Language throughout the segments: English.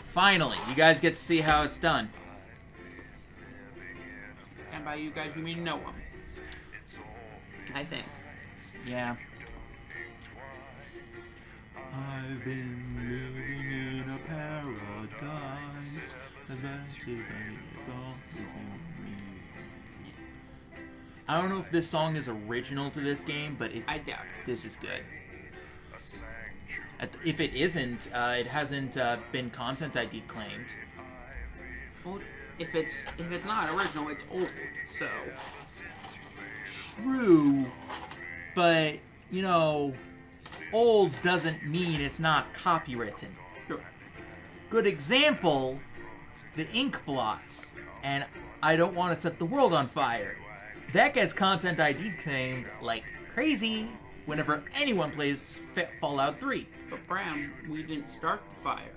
Finally, you guys get to see how it's done. And by you guys, we mean no one. I think. Yeah. I've been living in a paradise. I don't know if this song is original to this game, but it's. I doubt it. This is good. If it isn't, it hasn't been Content ID claimed. Well, if it's not original, it's old. So. True, but you know, old doesn't mean it's not copywritten. Sure. Good example, the ink blots, and I don't want to set the world on fire. That gets Content ID claimed like crazy whenever anyone plays Fallout 3. But Bram, we didn't start the fire.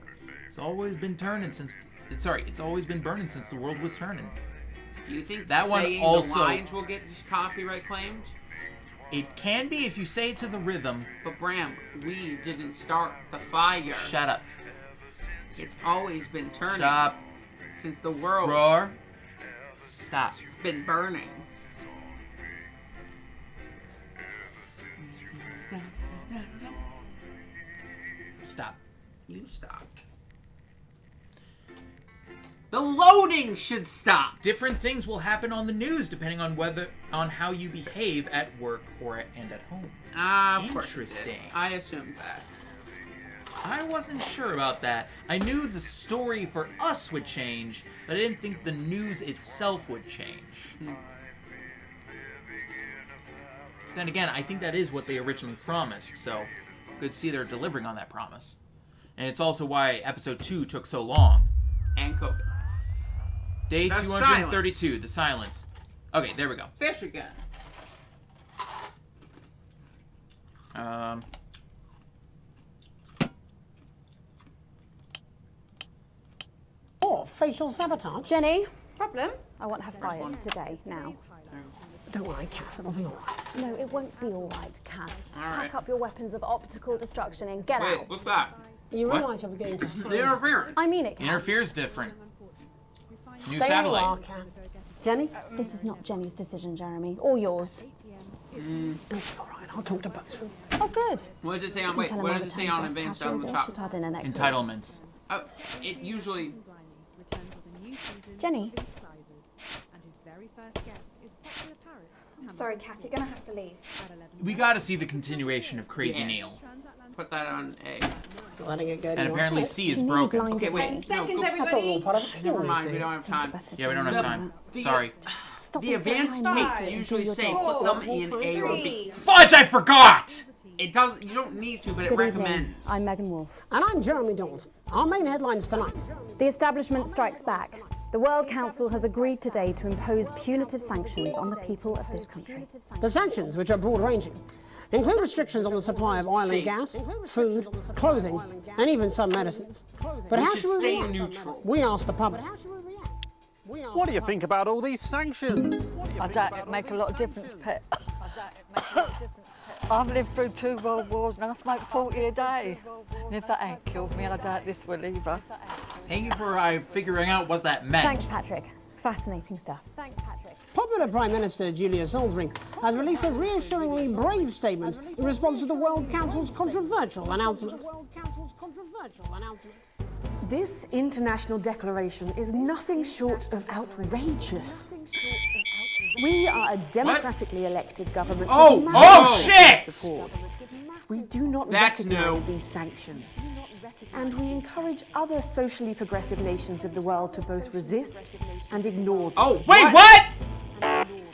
It's always been turning since. It's always been burning since the world was turning. Do you think that one saying also, the lines will get copyright claimed? It can be if you say it to the rhythm. But Bram, we didn't start the fire. Shut up. It's always been turning. Shut up. Since the world. Roar. Stop. It's been burning. Stop. You stop. The loading should stop. Different things will happen on the news depending on how you behave at work and at home. Of course. Interesting. I assumed that. I wasn't sure about that. I knew the story for us would change, but I didn't think the news itself would change. Then again, I think that is what they originally promised, so good to see they're delivering on that promise. And it's also why episode 2 took so long. And COVID. Day The 232, silence. the silence. Okay, there we go. Fish again. Or facial sabotage. Jenny, Problem? I want her fired one. today, now. Don't worry, Kath, it'll be all right. No, it won't be all right, Kath. All right. Pack up your weapons of optical destruction and get Wait, out. what's that? You What? realise you'll be getting to The interference. I mean it, Kath. Interferes different. New Stay where you satellite. are, Kath. Jenny? This is not Jenny's decision, Jeremy, or yours. It'll be all right. I'll talk to Boxman. Oh, good. What does it say on? You can Wait, tell him what all does the it say times on Ross advanced had on the to top? shit out in her next week. Entitlements. Oh, it usually. Jenny, Sorry, Kath, you're gonna have to leave. We gotta see the continuation of Crazy Yes. Neil. Put that on A. Letting it go to And your apparently head. C is you need broken. blinded Okay, wait. lights. No, Seconds, go. I thought we were all everybody. part of a team Never these mind, we days. don't have Things are time. better Yeah, we don't to have do. time. The- Sorry. Stop The being so advanced kind. tapes usually Your say job. put them in A or B. 3. Fudge, I forgot! It does. You don't need to, but it Good evening. recommends. I'm Megan Wolf. And I'm Jeremy Dawson. Our main headlines tonight. The establishment strikes back. The World Council has agreed today to impose punitive sanctions on the people of this country. The sanctions, which are broad-ranging, include restrictions on the supply of oil and gas, food, clothing, and even some medicines. But We how should should we stay react? neutral. We asked the public. What do you think about all these sanctions? I doubt it make a lot of difference, Pet. I've lived through 2 world wars and I smoke 40 a day. And if that ain't killed me, I doubt this will either. Thank you for figuring out what that meant. Thanks, Patrick. Fascinating stuff. Thanks, Patrick. Popular Prime Minister Julia Salisbury has released a reassuringly brave statement in response to the World Council's controversial announcement. This international declaration is nothing short of outrageous. We are a democratically elected government. Oh, with oh, massive shit! support. We do not That's recognise new. these sanctions. And we encourage other socially progressive nations of the world to both resist and ignore them. Oh, wait, what?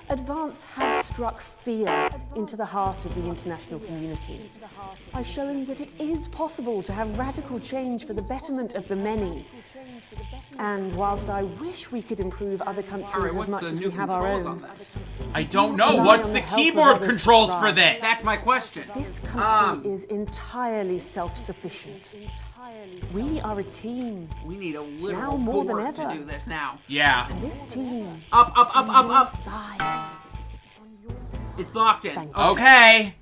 Advance has struck fear into the heart of the international community by showing that it is possible to have radical change for the betterment of the many. And whilst I wish we could improve other countries All right, as what's much the as new we have our controls own, on that? I don't know. Rely What's on the the help of keyboard others controls to for thrive. this? That's my question. this country is entirely self-sufficient. We are a team. We need a Now literal more than board to ever. do this now. Yeah. And this team Up, up, up, up, up. side. It's locked in. Thank you. Okay.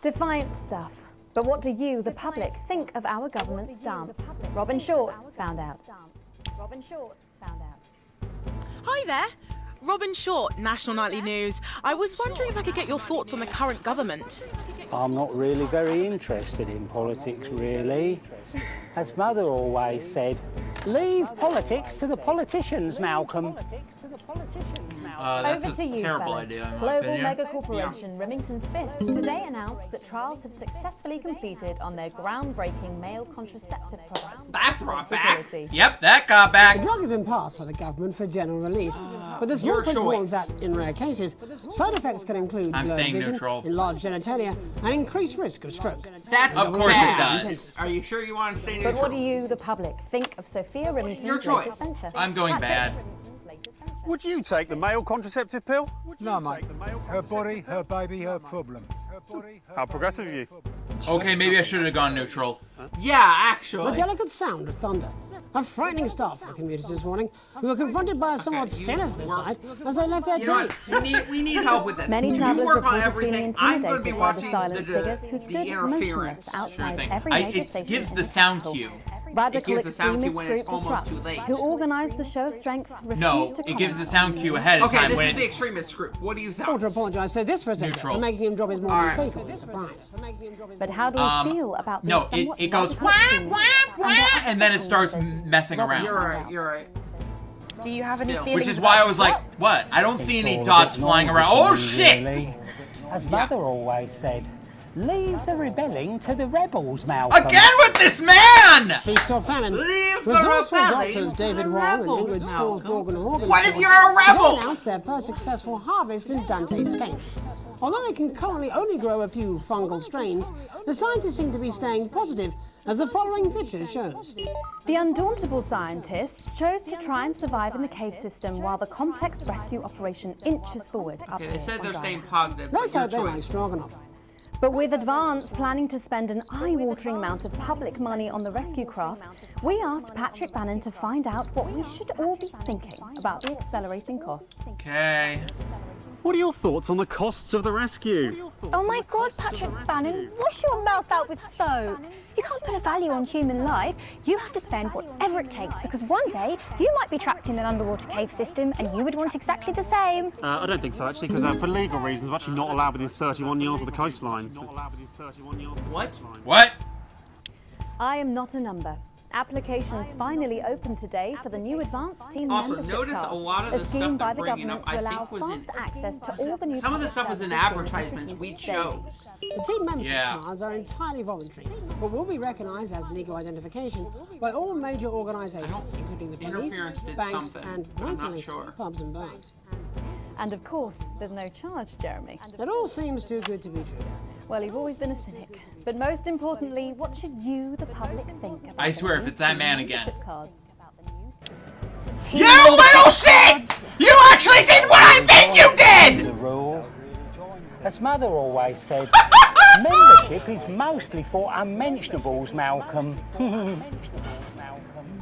Defiant stuff. But what do you, the public, think of our government's stance? Robin Short found out. Hi there. Robin Short, National Nightly News. I was wondering if I could get your thoughts on the current government. I'm not really very interested in politics, really. As Mother always said, leave politics to the politicians, Malcolm. That's Over to a you, terrible fellas. idea, in my Global opinion. mega corporation Remington's Fist today announced that trials have successfully completed on their groundbreaking male contraceptive product. That's brought back. Security. Yep, that got back. The drug has been passed by the government for general release, but the small your print warns choice. that, in rare cases, side effects can include I'm blurred staying vision, neutral. enlarged genitalia, and increased risk of stroke. That's Of course it bad. does. Are you sure you want to stay neutral? But what do you, the public, think of Sophia Remington's Your choice. latest venture? I'm going bad. Would you take the male contraceptive pill? No, mate. Her body, her baby, her problem. How progressive of you. Okay, maybe I should have gone neutral. Yeah, The actually. delicate sound of thunder. A frightening start for commuters this morning, who were confronted by a somewhat sinister sight as they left their You know what? trains. We need help with this. Many You travellers work on reported feeling everything. I'm going to intimidated be by the watching silent figures who the stood interference. motionless Sure outside thing. every major It station. gives in the sound capital. cue. Radical gives the sound cue extremist when group it's almost Disrupt, too late. who organised the show of strength, refused No, to it gives comment the sound on cue the ahead of Okay, time this when is the it's extremist group. What do you I want to think? apologise to this presenter Neutral. for making him drop his All morning right. paper with surprise. But how do we feel about no, these somewhat it goes radical wah, extremists wah, and their wah, and then it starts methods? messing around. You're right. You're right. Do you have any Still. feelings Which is why I was like, about what? I don't see It's any all a dots bit flying noisy around. for Oh me, shit! really. As Mother always said, leave the rebelling to the rebels, Malcolm. Again with this man! Feast or famine. Leave the Resourceful rebelling doctors to David the Wong and rebels, Ingrid Malcolm. Sporsborg and Horgan What if you're a rebel? They announced their first successful harvest in Dante's taint. Although they can currently only grow a few fungal strains, the scientists seem to be staying positive, as the following picture shows. The undauntable scientists chose to try and survive in the cave system while the complex rescue operation inches forward. Okay, they said they're staying positive. Let's but your hope they like choice. Stroganoff. But with Advance planning to spend an eye-watering amount of public money on the rescue craft, we asked Patrick Bannon to find out what we should all be thinking about the accelerating costs. Okay. What are your thoughts on the costs of the rescue? Oh my God, Patrick Bannon, wash your mouth out with soap. You can't put a value on human life. You have to spend whatever it takes, because one day you might be trapped in an underwater cave system and you would want exactly the same. I don't think so, actually, because for legal reasons, I'm actually not allowed within 31 yards of the coastline. What? What? I am not a number. Applications finally opened today for the new Advanced Team Also, membership notice cards, a lot of the scheme stuff by they're the bringing government up, to I allow think, was in... fast access to all the new Some of the public stuff was in services being advertisements we introduced daily. chose. The team membership Yeah. cards are entirely voluntary, but will be recognised as legal identification by all major organisations, including the police, Interference did banks, something, and but I'm not frankly, sure. pubs and bars. And of course, there's no charge, Jeremy. It all seems too good to be true. Well, you've always been a cynic. But most importantly, what should you, the public, think about I swear, the if new it's that team man again. membership cards? You little shit! You actually did what I think you As did! a rule, as Mother always said, membership is mostly for unmentionables, Malcolm.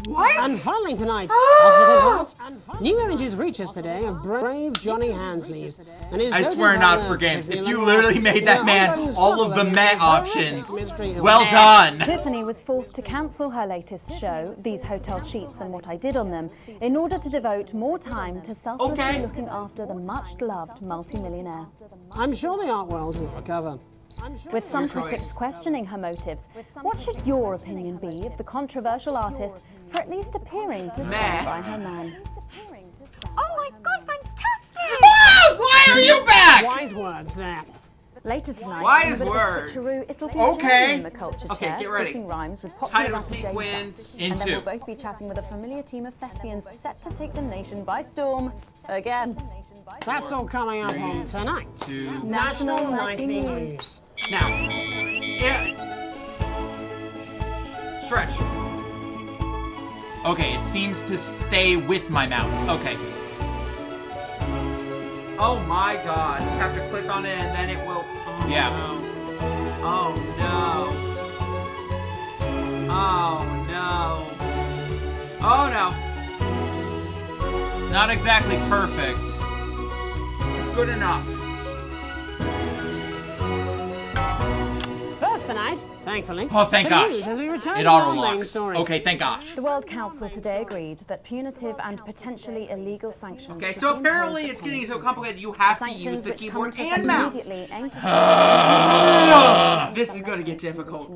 What? And finally tonight, Hospital House, new images reach us today of brave Johnny Hansleaves. And his I doting swear not brother, for games. Tiffany If you Lamar, literally made in that a man ongoing all of struggle the against Met the options, mystery of well Matt. done. Tiffany was forced to cancel her latest show, These Hotel Sheets and What I Did on Them, in order to devote more time to selflessly Okay. looking after the much-loved multimillionaire. I'm sure the art world will recover. With some Your choice. critics questioning her motives, what should your opinion be of the controversial artist for at least appearing to stand by her man? Oh my God, fantastic! Ah, why are you back? Wise words there. Later tonight, Wise in a bit words. of a switcheroo, it'll be Okay. Jeremy in the culture Okay, chair, get ready. spitting rhymes with popular Title rapper Jay sequence. Zus. And then Into. we'll both be chatting with a familiar team of thespians set to take the nation by storm again. That's all coming up on tonight's National Nightly News. News. Now, yeah. Stretch. Okay, it seems to stay with my mouse. Okay. Oh my God. You have to click on it and then it will. Oh, Yeah. No. Oh no. Oh no. Oh no. It's not exactly perfect. It's good enough. First tonight, Thankfully. Oh, thank some gosh. news as we return It to our auto main locks. story. Okay, thank gosh. The World Council today agreed that punitive and potentially illegal sanctions. Okay, should so be apparently imposed it's upon getting so Israel. complicated you have to Sanctions use the which keyboard come into and mouse. immediately aim to This is going to get difficult.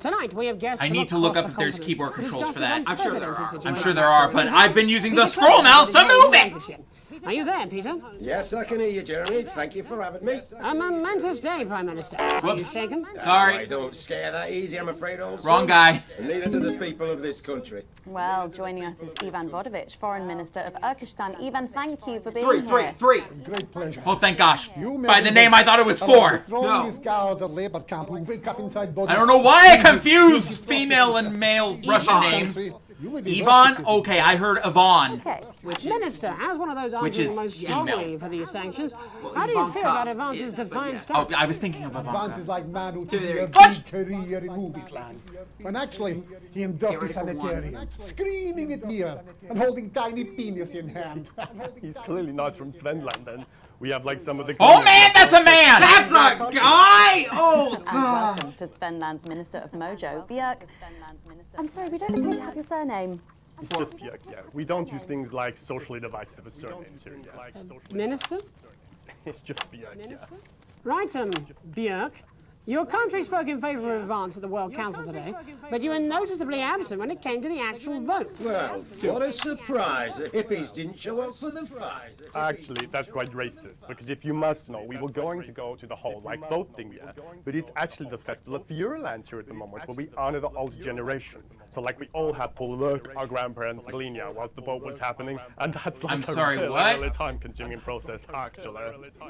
Tonight we have guests. I from need to look across up the if there's continent keyboard to controls discuss for that. this I'm sure there unprecedented are. situation. I'm sure there are, but Peter I've been using the Peter scroll mouse to President move is it! Are you there, Peter? Yes, I can hear you, Jeremy. Thank you for having me. A momentous day, Prime Minister. Are you Whoops. shaken? Sorry. I don't scare that easy, I'm afraid, old Wrong son. guy. And neither do the people of this country. Well, joining us is Ivan Vodovich, Foreign Minister of Urkistan. Ivan, thank you for being here. Three. Great pleasure. Oh, thank gosh. You By the may name, I thought it was be the 4. strongest guard of labor camp who wake up inside body. I don't know why I confuse female and male Russian names. Ivan? Okay, I heard Ivan. Okay. Minister, as one of those Which arguing is most strongly female. for these sanctions, how do you feel about advances to fine Oh, status? I was thinking of Advance Ivanka. is like man who took there a you go. big career in movies land. When actually, he in dirty ready for one. sanitarium, screaming at mirror and holding tiny penis in hand. He's clearly not from Svenland, and we have like some of the. Oh man, that's a man! That's a guy! Oh, And God. welcome to Svenland's Minister of Mojo, Björk. I'm sorry, we don't appear to have your surname. It's just Björk, yeah. We don't use things like socially divisive surnames here. Yeah. Minister? It's just Björk, yeah. Right, Björk. Your country spoke in favour of advance at the World Council today, but you were noticeably absent when it came to the actual vote. Well, what a surprise. The hippies didn't show up for the fight. Actually, that's quite racist, because if you must know, we were going to go to the whole like boat thing, yeah. But it's actually the festival of Fureland here at the moment, where we honor the old generations. So like we all had to lurk our grandparents' Galicia whilst the boat was happening, and that's like I'm a sorry, really, what? really time-consuming process, actually.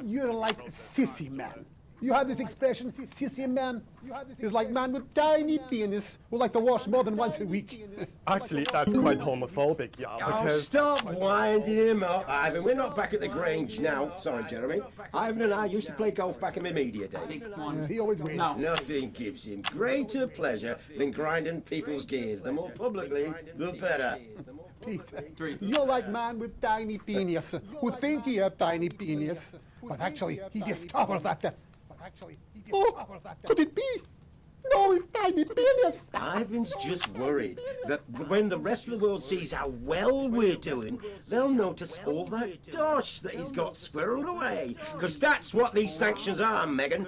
You're like sissy man. You have this expression, sissy man. It's like man with tiny penis who like to wash more than once a week. Actually, that's quite homophobic, yeah, Oh, because... stop winding him up, Ivan. We're not back at the Grange now. Sorry, Jeremy. Ivan and I used to play golf back in my media days. He always wins. No. Nothing gives him greater pleasure than grinding people's gears. The more publicly, the better. Peter, you're like man with tiny penis who think he have tiny penis, but actually he discovered that. Oh, could it be? No, it's tiny penis. Ivan's just worried that when the rest of the world sees how well we're doing, they'll notice all that dosh that he's got squirreled away. Because that's what these sanctions are, Megan.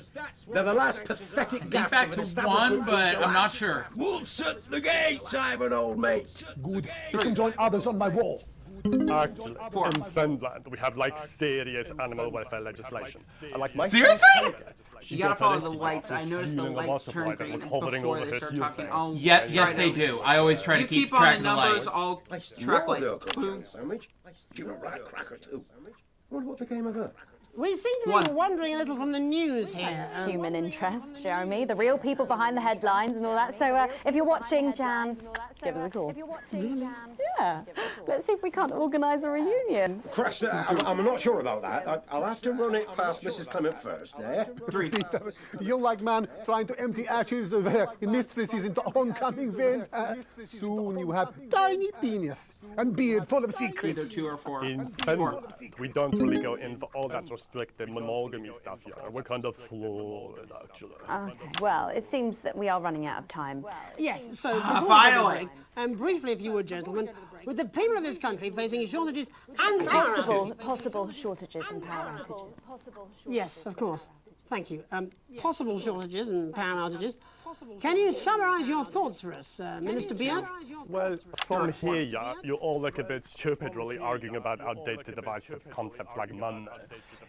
They're the last pathetic Think gasp back of an to establishment. 1, but I'm not sure. Wolves at the gates, Ivan, old mate. Good. You can join others on my wall. Actually, in Svenland, we have like serious animal welfare legislation. And, like, my Seriously? You gotta follow the lights. I noticed the lights turn green before they start talking. I'll Yes, try they to- do. I always try to You keep on track the of the numbers, light. I'll track like boom. Sandwich. Do you want a cracker too? Wonder what became of her? We seem to be wandering a little from the news here. Human interest, Jeremy, the real people behind the headlines and all that. So if you're watching, Jan, give us a call. Yeah, let's see if we can't organise a reunion. Christ, I'm not sure about that. I'll have to run it past Mrs. Clement first, eh? Peter, you're like man trying to empty ashes of mistresses into oncoming vein. Soon you have tiny penis and beard full of secrets. Either 2 or 4. In Svenland, we don't really go in for all that restricted monogamy stuff here. We're kind of flawed, actually. Okay, well, it seems that we are running out of time. Yes, so before finally. we take a break, briefly, if you would, gentlemen, with the people of this country facing shortages and Possible shortages and power outages. Yes, of course. Thank you. Possible shortages and power outages. Can you summarise your thoughts for us, Minister Björk? Well, from here, yeah, you all look a bit stupid really arguing about outdated devices, concepts like money.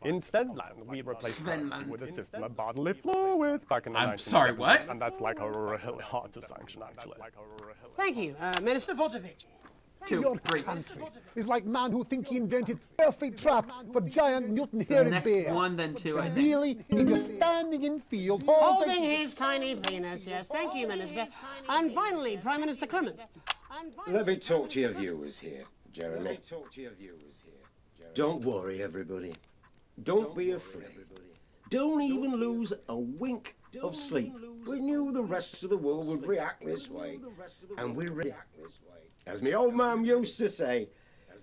In Svenland, we replaced currency with a system of bodily fluids back in the 1970s. I'm sorry, what? And that's like really hard to sanction, actually. Thank you, Minister Vodovich. Your country is like man who think he invented perfect trap for giant Newton-haired Next bear. 1, then 2, I think. Really, he is standing in field Holding his tiny penis, yes. Thank you, Minister. And finally, Prime Minister Clement. Let me talk to your viewers here, Jeremy. Don't worry, everybody. Don't be afraid. Don't even lose a wink of sleep. We knew the rest of the world would react this way, and we react this way. As my old man used to say,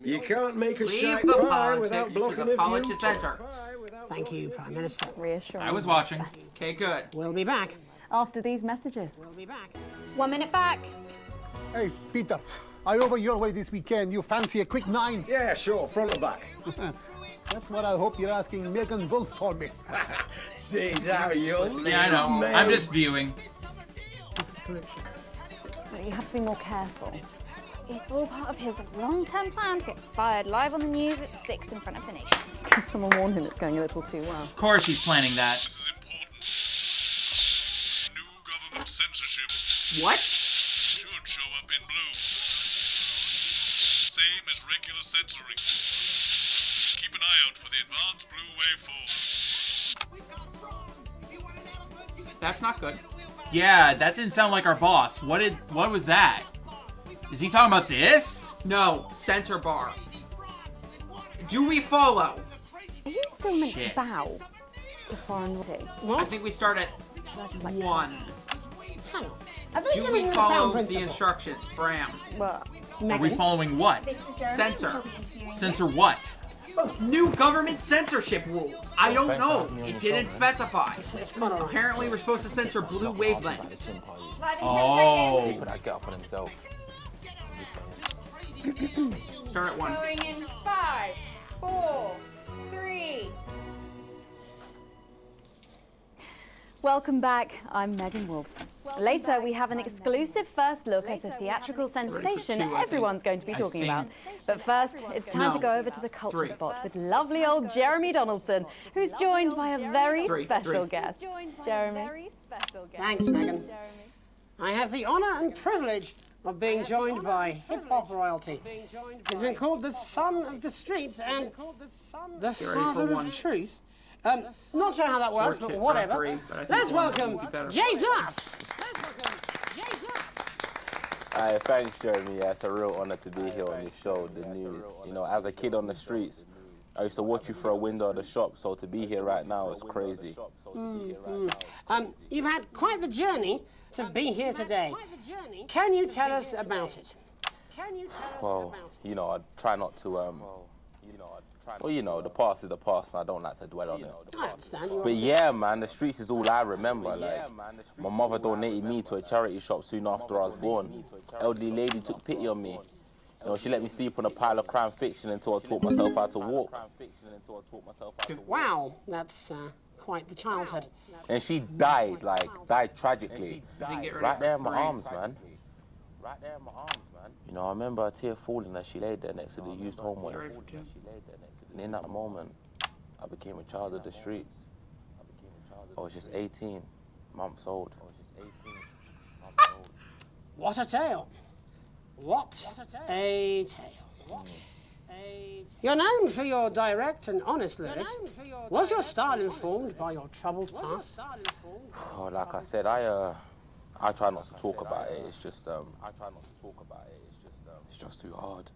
you can't make a Leave shite the pie without politics to blocking the a view. politicizer. Thank you, Prime Minister. Reassuring. I was watching. Okay, good. We'll be back. after these messages. We'll be back. 1 minute back. Hey, Peter, I over your way this weekend. You fancy a quick 9? Yeah, sure, front or back. That's what I hope you're asking Megan Wolf for me. Jeez, how are you? Yeah, I know. I'm just viewing. But you have to be more careful. It's all part of his long-term plan to get fired live on the news at 6 in front of the nation. Can someone warn him it's going a little too well? Of course he's planning that. New government censorship. What? Should show up in blue. Same as regular censoring. Keep an eye out for the advanced blue waveform. That's not good. Yeah, that didn't sound like our boss. What was that? Is he talking about this? No, censor bar. Do we follow? Are you still meant to bow to foreign royalty? I think we start at 1. Hang on. Are they Do giving we you the follow crown the principle? instructions, Bram? Well, Are we following what? Censor. Censor what? New government censorship rules. I don't know. It didn't specify. It's kind of Apparently, we're supposed to censor blue wavelengths. Oh. He could get up on himself. Start at 1. Going in 5, 4, 3. Welcome back. I'm Megan Wolf. Later, we have an exclusive first look at a theatrical sensation everyone's going to be talking about. But first, it's time to go over to the culture spot with lovely old Jeremy Donaldson, who's joined by a very special guest. Jeremy. Thanks, Megan. I have the honor and privilege of being joined by hip-hop royalty. He's been called the son of the streets and the father of truth. Not sure how that works, but whatever. Let's welcome Jesus! Hi, thanks, Jeremy. Yeah, it's a real honor to be here on this show, The News. You know, as a kid on the streets, I used to watch you through a window of the shop, so to be here right now is crazy. You've had quite the journey to be here today. Can you tell us about it? Well, you know, I try not to, well, you know, the past is the past and I don't like to dwell on it. I understand. But yeah, man, the streets is all I remember. Like, my mother donated me to a charity shop soon after I was born. Elderly lady took pity on me. You know, she let me sleep on a pile of crime fiction until I taught myself how to walk. Wow, that's quite the childhood. And she died tragically. Right there in my arms, man. You know, I remember a tear falling as she laid there next to the used homeware. And in that moment, I became a child of the streets. I was just 18 months old. What a tale. What a tale. You're known for your direct and honest lyrics. Was your style informed by your troubled past? Oh, like I said, I try not to talk about it. It's just, it's just too hard.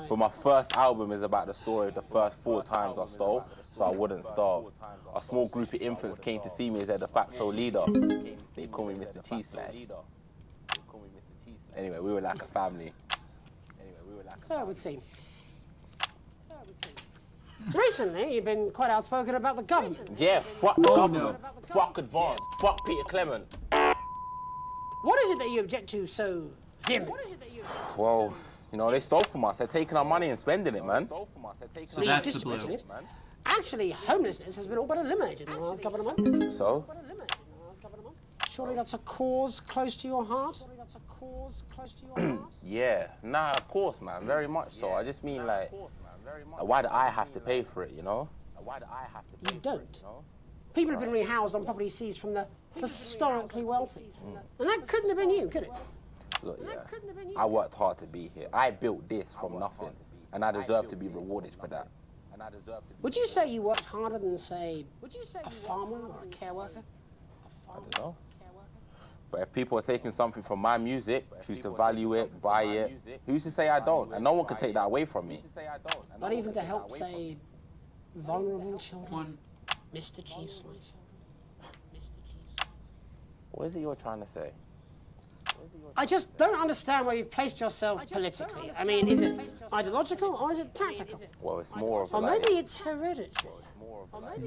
But my first album is about the story of the first 4 times I stole, so I wouldn't starve. A small group of infants came to see me as their de facto leader. They call me Mr. Cheese Slice. Anyway, we were like a family. So it would seem. Recently, you've been quite outspoken about the government. Yeah, fuck the government. Fuck Advance. Fuck Peter Clement. What is it that you object to so vehemently? Well, you know, they stole from us. They're taking our money and spending it, man. So that's the blue. Actually, homelessness has been all but eliminated in the last couple of months. So? Surely that's a cause close to your heart? Yeah, nah, of course, man, very much so. I just mean, like, why do I have to pay for it, you know? You don't. People have been rehoused on property seized from the historically wealthy. And that couldn't have been you, could it? Look, yeah, I worked hard to be here. I built this from nothing, and I deserve to be rewarded for that. Would you say you worked harder than, say, a farmer or a care worker? I don't know. But if people are taking something from my music, choose to value it, buy it, who's to say I don't? And no one can take that away from me. Not even to help, say, vulnerable children? Mr. Cheese Slice. What is it you're trying to say? I just don't understand where you've placed yourself politically. I mean, is it ideological or is it tactical? Well, it's more of Or like... maybe it's hereditary.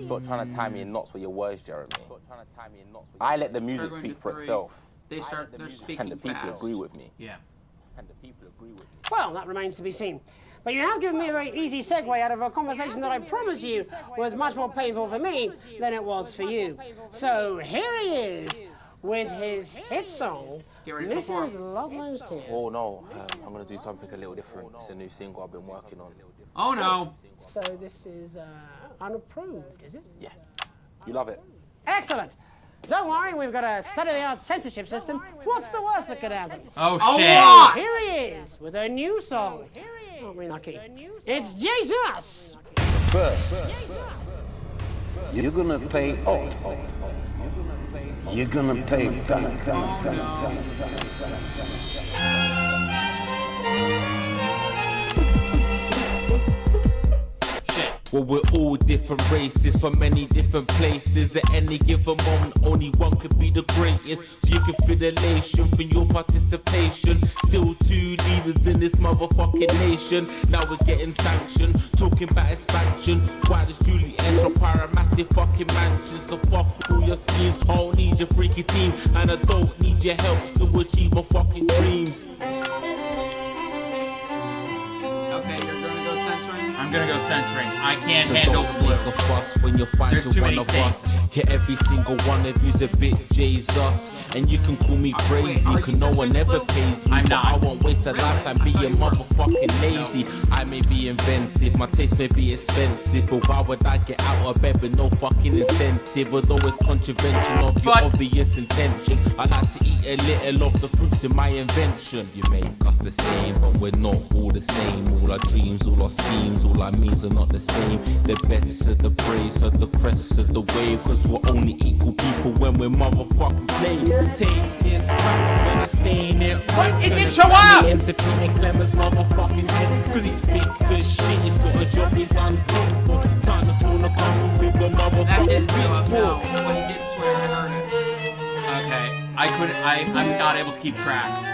Stop trying to tie me in knots with your words, Jeremy. I let the music speak for itself. They're speaking and the people fast. agree with me. Yeah. And the people agree with me. Well, that remains to be seen. But you have given me a very easy segue out of a conversation that I promise you was much more painful for me than it was for you. So here he is with his hit song, Mrs. Ludlow's Tears. Oh no, I'm gonna do something a little different. It's a new single I've been working on. Oh no. So this is unapproved, is it? Yeah. You love it. Excellent. Don't worry, we've got a state-of-the-art censorship system. What's the worst that could happen? Oh, shit. Here he is with a new song. Aren't we lucky? It's Jesus. First, you're gonna pay up. You're gonna pay back. Well, we're all different races from many different places. At any given moment, only one could be the greatest. So you can feel elation from your participation. Still two leaders in this motherfucking nation. Now we're getting sanctioned, talking about expansion. Why does Julie Escher a massive fucking mansion? So fuck all your schemes. I don't need your freaky team, and I don't need your help to achieve my fucking dreams. I'm gonna go censoring. I can't handle the blue. Make a fuss when you're finding There's too one many of things. us. Yeah, every single one of you's a bit Jesus. And you can call me crazy, cause no one ever pays me. I'm but not. I won't waste a lifetime being motherfucking lazy. I may be inventive, my taste may be expensive, but why would I get out of bed with no fucking incentive? Although it's contravention of your obvious intention. I like to eat a little of the fruits in my invention. You make us the same, but we're not all the same. All our dreams, all our schemes, all our means are not the same. The best of the praise, of the crest of the wave, cause we're only equal people when we're motherfucking slaves. Take this fact, gonna stain it right. It didn't show up! Into Peter Clemens' motherfucking head, cause he's fit as shit, he's got a job he's unfit for. It's time to stone a castle with a motherfucking pitchfork. Okay, I'm not able to keep track.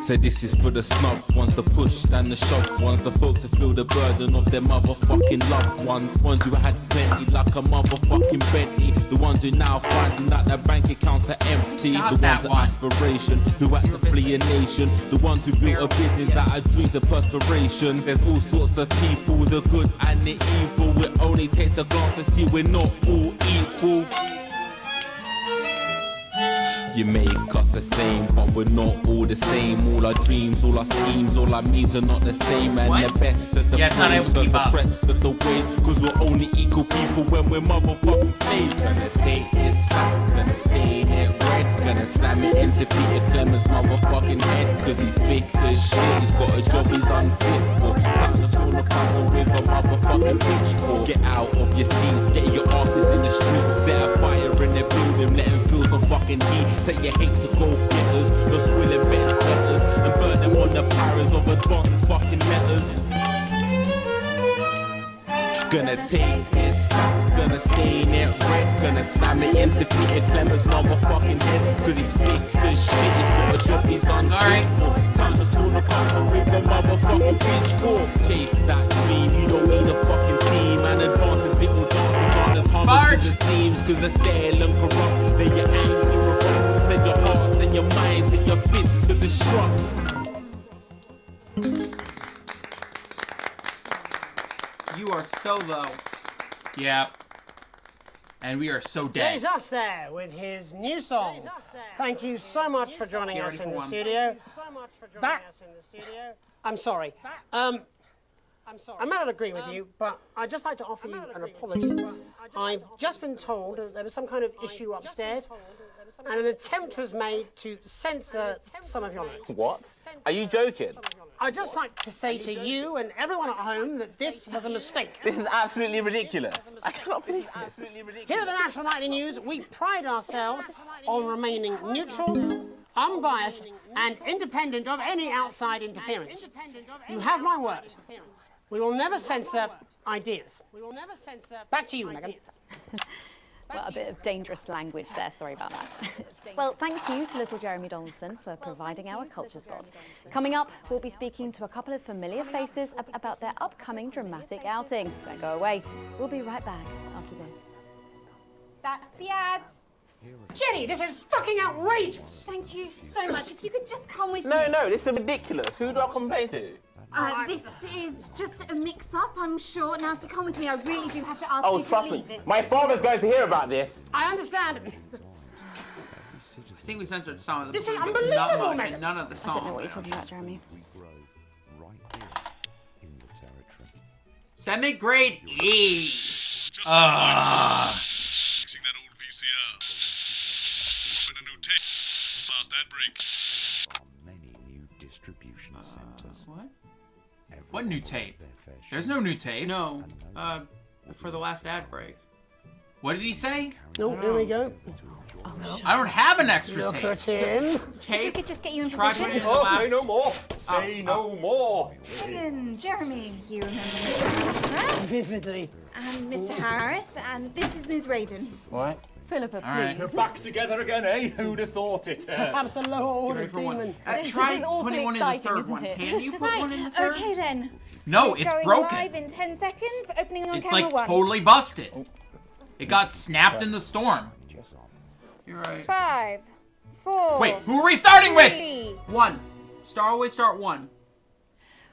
So this is for the snub ones, the push and the shove ones, the folks that feel the burden of their motherfucking loved ones. Ones who had plenty like a motherfucking Bentley. The ones who now finding that their bank accounts are empty. The ones of aspiration who had to flee a nation. The ones who built a business out of dreams of perspiration. There's all sorts of people, the good and the evil. It only takes a glance to see we're not all equal. You make us the same, but we're not all the same. All our dreams, all our schemes, all our means are not the same. And the best of the praise, of the press of the ways, cause we're only equal people when we're motherfucking slaves. Gonna take this fact, gonna stain it red, gonna slam it into Peter Clemens' motherfucking head, cause he's thick as shit, he's got a job he's unfit for. Time to stone a castle with a motherfucking pitchfork. Get out of your seats, get your asses in the streets, set a fire in the building, let them feel some fucking heat. Say you hate to go getters, you're squilling better letters, and burn them on the powers of advances fucking letters. Gonna take his facts, gonna stain it red, gonna slam it into Peter Clemens' motherfucking head, cause he's thick as shit, he's got a job he's unfit for. It's time to stone a castle with a motherfucking pitchfork. Chase that dream, you don't need a fucking team, and advances little dances aren't as harmless as it seems, cause they're stale and corrupt, then you're angry or wrong, then your hearts and your minds and your fists to destruct. You are so low. Yeah. And we are so dead. Jesus there with his new song. Thank you so much for joining us in the studio. I'm sorry. I may not agree with you, but I'd just like to offer you an apology. I've just been told that there was some kind of issue upstairs, and an attempt was made to censor some of your lyrics. What? Are you joking? I'd just like to say to you and everyone at home that this was a mistake. This is absolutely ridiculous. I cannot believe this. Here at the National Nightly News, we pride ourselves on remaining neutral, unbiased, and independent of any outside interference. You have my word. We will never censor ideas. Back to you, Megan. Well, a bit of dangerous language there, sorry about that. Well, thank you, little Jeremy Donaldson, for providing our culture spot. Coming up, we'll be speaking to a couple of familiar faces about their upcoming dramatic outing. Don't go away. We'll be right back after That's the ads. Jenny, this is fucking outrageous! Thank you so much. If you could just come with me. No, this is ridiculous. Who do I complain to? This is just a mix-up, I'm sure. Now, if you come with me, I really do have to ask Oh, you to trust leave me. it. My father's going to hear about this. I understand. I think we censored some of the This is but unbelievable, not much, Megan. and none of the songs. I don't know what you're talking about, Jeremy. Send me grade E. Fixing that old VCR. Dropping a new tape. Last ad break. Many new distribution centers. What? What new tape? There's no new tape. No. For the last ad break. What did he say? Oh, here we go. I don't have an extra Look tape. at him. If we could just get you in Try position. putting it in the last- Say no more. Say no more. Megan, Jeremy, you remember Mr. Harris? Vividly. And Mr. Harris, and this is Ms. Radin. What? Philippa, All right. We're back together again, eh? Who'd have thought it? Perhaps a lower order Ready for one. demon. Try is awfully putting one in the exciting, third isn't one. it? Can you put Right, one in the third? okay then. No, It's it's going broken. live in 10 seconds, opening on It's camera like 1. totally busted. It got snapped in the storm. You're right. 5, 4. Wait, who are we starting with? 3. One. Always start one.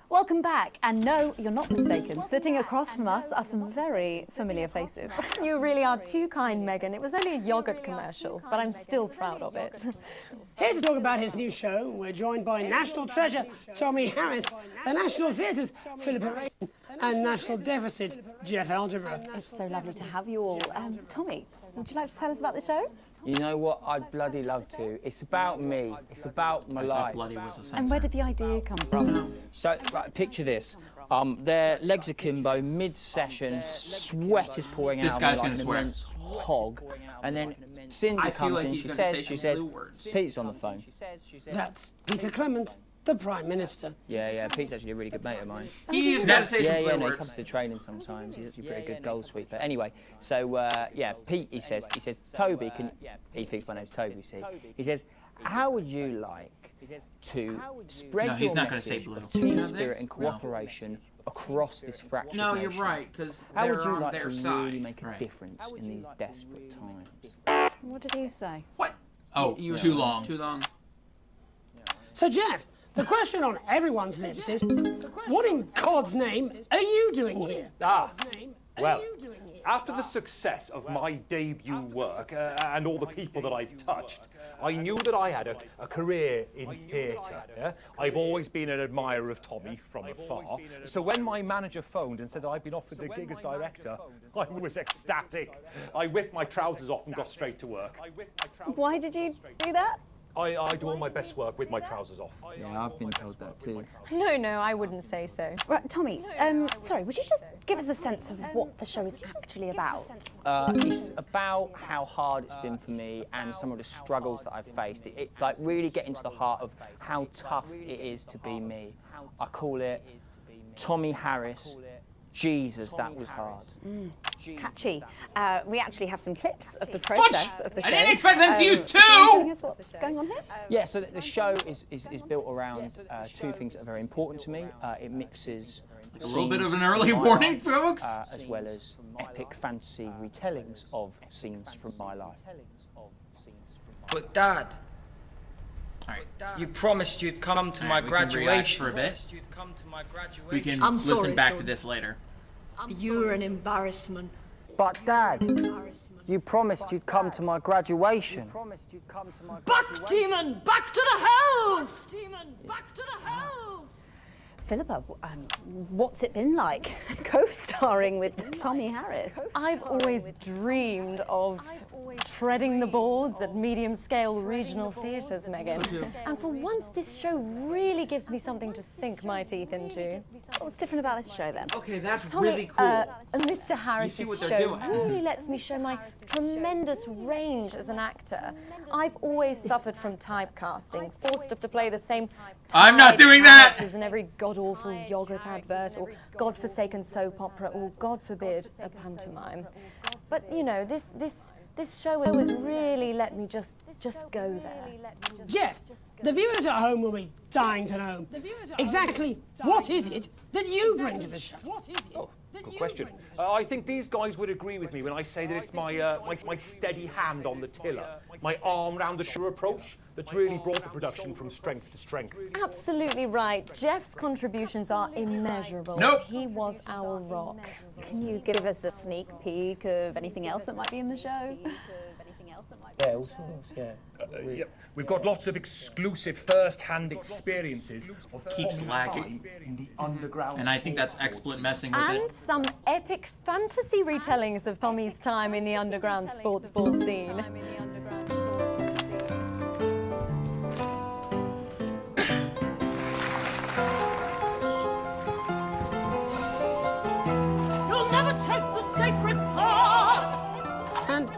Welcome back, and no, you're not mistaken. Sitting across from us are some very familiar faces. You really are too kind, Megan. It was only a yogurt commercial, but I'm still proud of it. Here to talk about his new show, we're joined by National Treasure Tommy Harris, the National Theatre's Philippa Radin, and National Deficit Jeff Algebra. It's so lovely to have you all. Tommy, would you like to tell us about the show? You know what? I'd bloody love to. It's about me. It's about my life. Bloody was a And where did the idea come from? So, right, picture this. Their legs akimbo, mid-session, sweat is pouring This out guy's of me gonna like an swear. immense hog. And then Cindy I feel comes like in, he's she gonna says, say she some says, blue words. Pete's on the phone. That's Peter Clement, the Prime Minister. Yeah, Pete's actually a really good mate of mine. He is going to say some Yeah, blue no, he words. comes to training sometimes. He's actually a pretty good goal sweeper. Anyway, so yeah, Pete, he says, Toby, he thinks my name's Toby, see? He says, how would you like to spread No, he's your not gonna say message blue. of team No, spirit and no. cooperation across this fractured No, nation? you're right, because How they're would you on like their to side. really make a Right. difference in these desperate times? What did you say? What? Oh, You were too long. Too long. So, Jeff, the question on everyone's lips is, what in God's name are you doing here? Well, after the success of my debut work and all the people that I've touched, I knew that I had a career in theatre. Yeah? I've always been an admirer of Tommy from afar. So when my manager phoned and said that I'd been offered the gig as director, I was ecstatic. I whipped my trousers off and got straight to work. Why did you do that? I do all my best work with my trousers off. Yeah, I've been told that too. No, I wouldn't say so. Right, Tommy, sorry, would you just give us a sense of what the show is actually about? It's about how hard it's been for me and some of the struggles that I've faced. It's like really getting to the heart of how tough it is to be me. I call it Tommy Harris. Jesus, that was hard. Catchy. We actually have some clips of the process of the show. I didn't expect them to use Do you mind telling two! us what's going on here? Yeah, so the show is built around two things that are very important to me. It mixes A little bit of scenes an early from my warning, life, folks. as well as epic fantasy retellings of scenes from my life. But Dad, Alright. you promised you'd come to my Alright, we can relax graduation. for a bit. You'd come to my graduation. We can I'm listen sorry, back son. to this later. You're an embarrassment. But Dad, you promised you'd come to my graduation. Back, demon! Back to the hells! Demon, back to the hells! Philippa, what's it been like co-starring with Tommy Harris? I've always dreamed of treading the boards at medium-scale regional theatres, Megan. And for once, this show really gives me something to sink my teeth into. What's different about this show then? Okay, that's Tommy, really cool. Mr. Harris's what they're show doing. really lets me show my tremendous range as an actor. I've always suffered from typecasting, forced to play the same I'm not tired doing that! characters in every god-awful yogurt advert or godforsaken soap opera or, God forbid, a pantomime. But, you know, this show has really let me just go there. Jeff, the viewers at home will be dying to know exactly what is it that you bring to the show? Good question. I think these guys would agree with me when I say that it's my steady hand on the tiller, my arm round the shore approach that's really brought the production from strength to strength. Absolutely right. Jeff's contributions are immeasurable. Nope. He was our rock. Can you give us a sneak peek of anything else that might be in the show? Yeah, all sorts, yeah. Yeah. We've got lots of exclusive first-hand experiences of Keeps Tommy's lagging. time in the underground. And I think that's XSplit messing with And it. some epic fantasy retellings of Tommy's time in the underground sports scene. You'll never take the sacred pass! And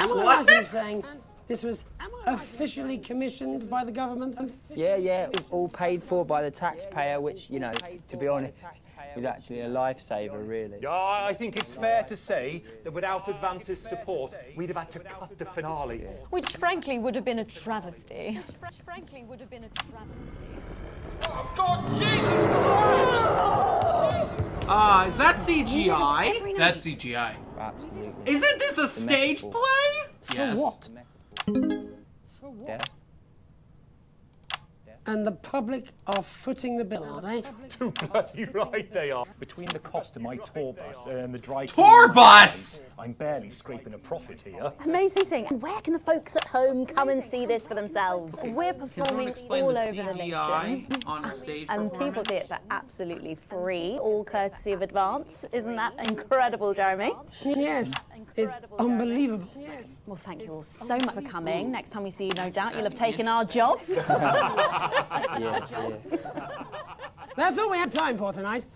am I right in saying this was officially commissioned by the government? Yeah, it's all paid for by the taxpayer, which, you know, to be honest, is actually a lifesaver, really. Yeah, I think it's fair to say that without Advance's support, we'd have had to cut the finale. Which frankly would have been a travesty. Oh, God, Jesus Christ! Is that CGI? That's CGI. Absolutely. Isn't this a stage play? Yes. For what? Death. And the public are footing the bill, are they? Too bloody right they are. Between the cost of my tour bus and the dry Tour bus! I'm barely scraping a profit here. Amazing. And where can the folks at home come and see this for themselves? We're performing all over the nation. On a stage And people see it for absolutely free, all courtesy of Advance. Isn't that incredible, Jeremy? Yes, it's unbelievable. Well, thank you all so much for coming. Next time we see you, no doubt you'll have taken our jobs. That's all we have time for tonight.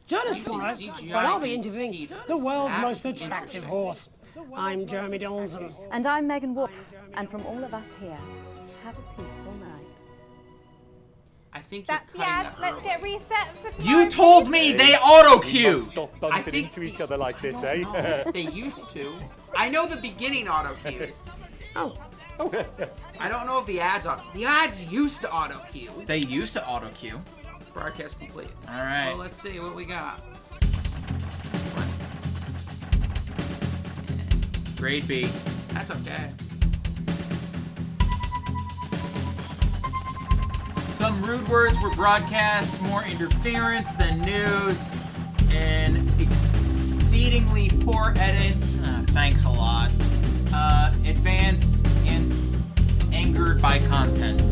Join us tomorrow, when I'll be interviewing the world's most attractive horse. I'm Jeremy Donaldson. And I'm Megan Wolf. And from all of us here, have a peaceful night. I think That's the ads. Let's get reset for tomorrow. You told me they auto-cue. Stop bumping into each other like this, eh? They used to. I know the beginning auto-cues. Oh. I don't know if the ads are. The ads used to auto-cue. They used to auto-cue. Broadcast complete. All right. Well, let's see what we got. Grade B. That's okay. Some rude words were broadcast, more interference than news, and exceedingly poor edit. Thanks a lot. Advance and angered by content.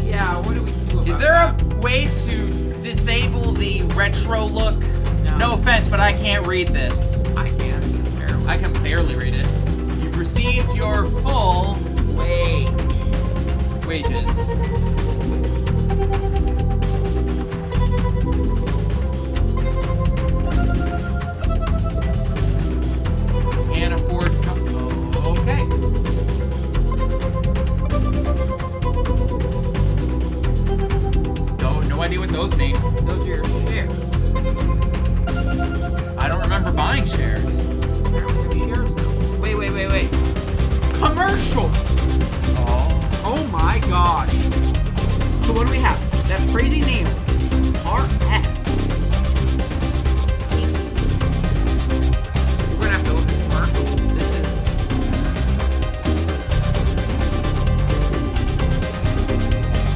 Yeah, what do we do about Is there a way to disable the retro look? No offense, but I can't read this. I can. Barely. I can barely read it. You've received your full wages. Can't afford. Okay. No idea what those mean. Those are your shares. I don't remember buying shares. Apparently you have shares now. Wait. Commercials! Oh my gosh. So what do we have? That's Crazy Neil. RS. We're gonna have to look at commercials. This is...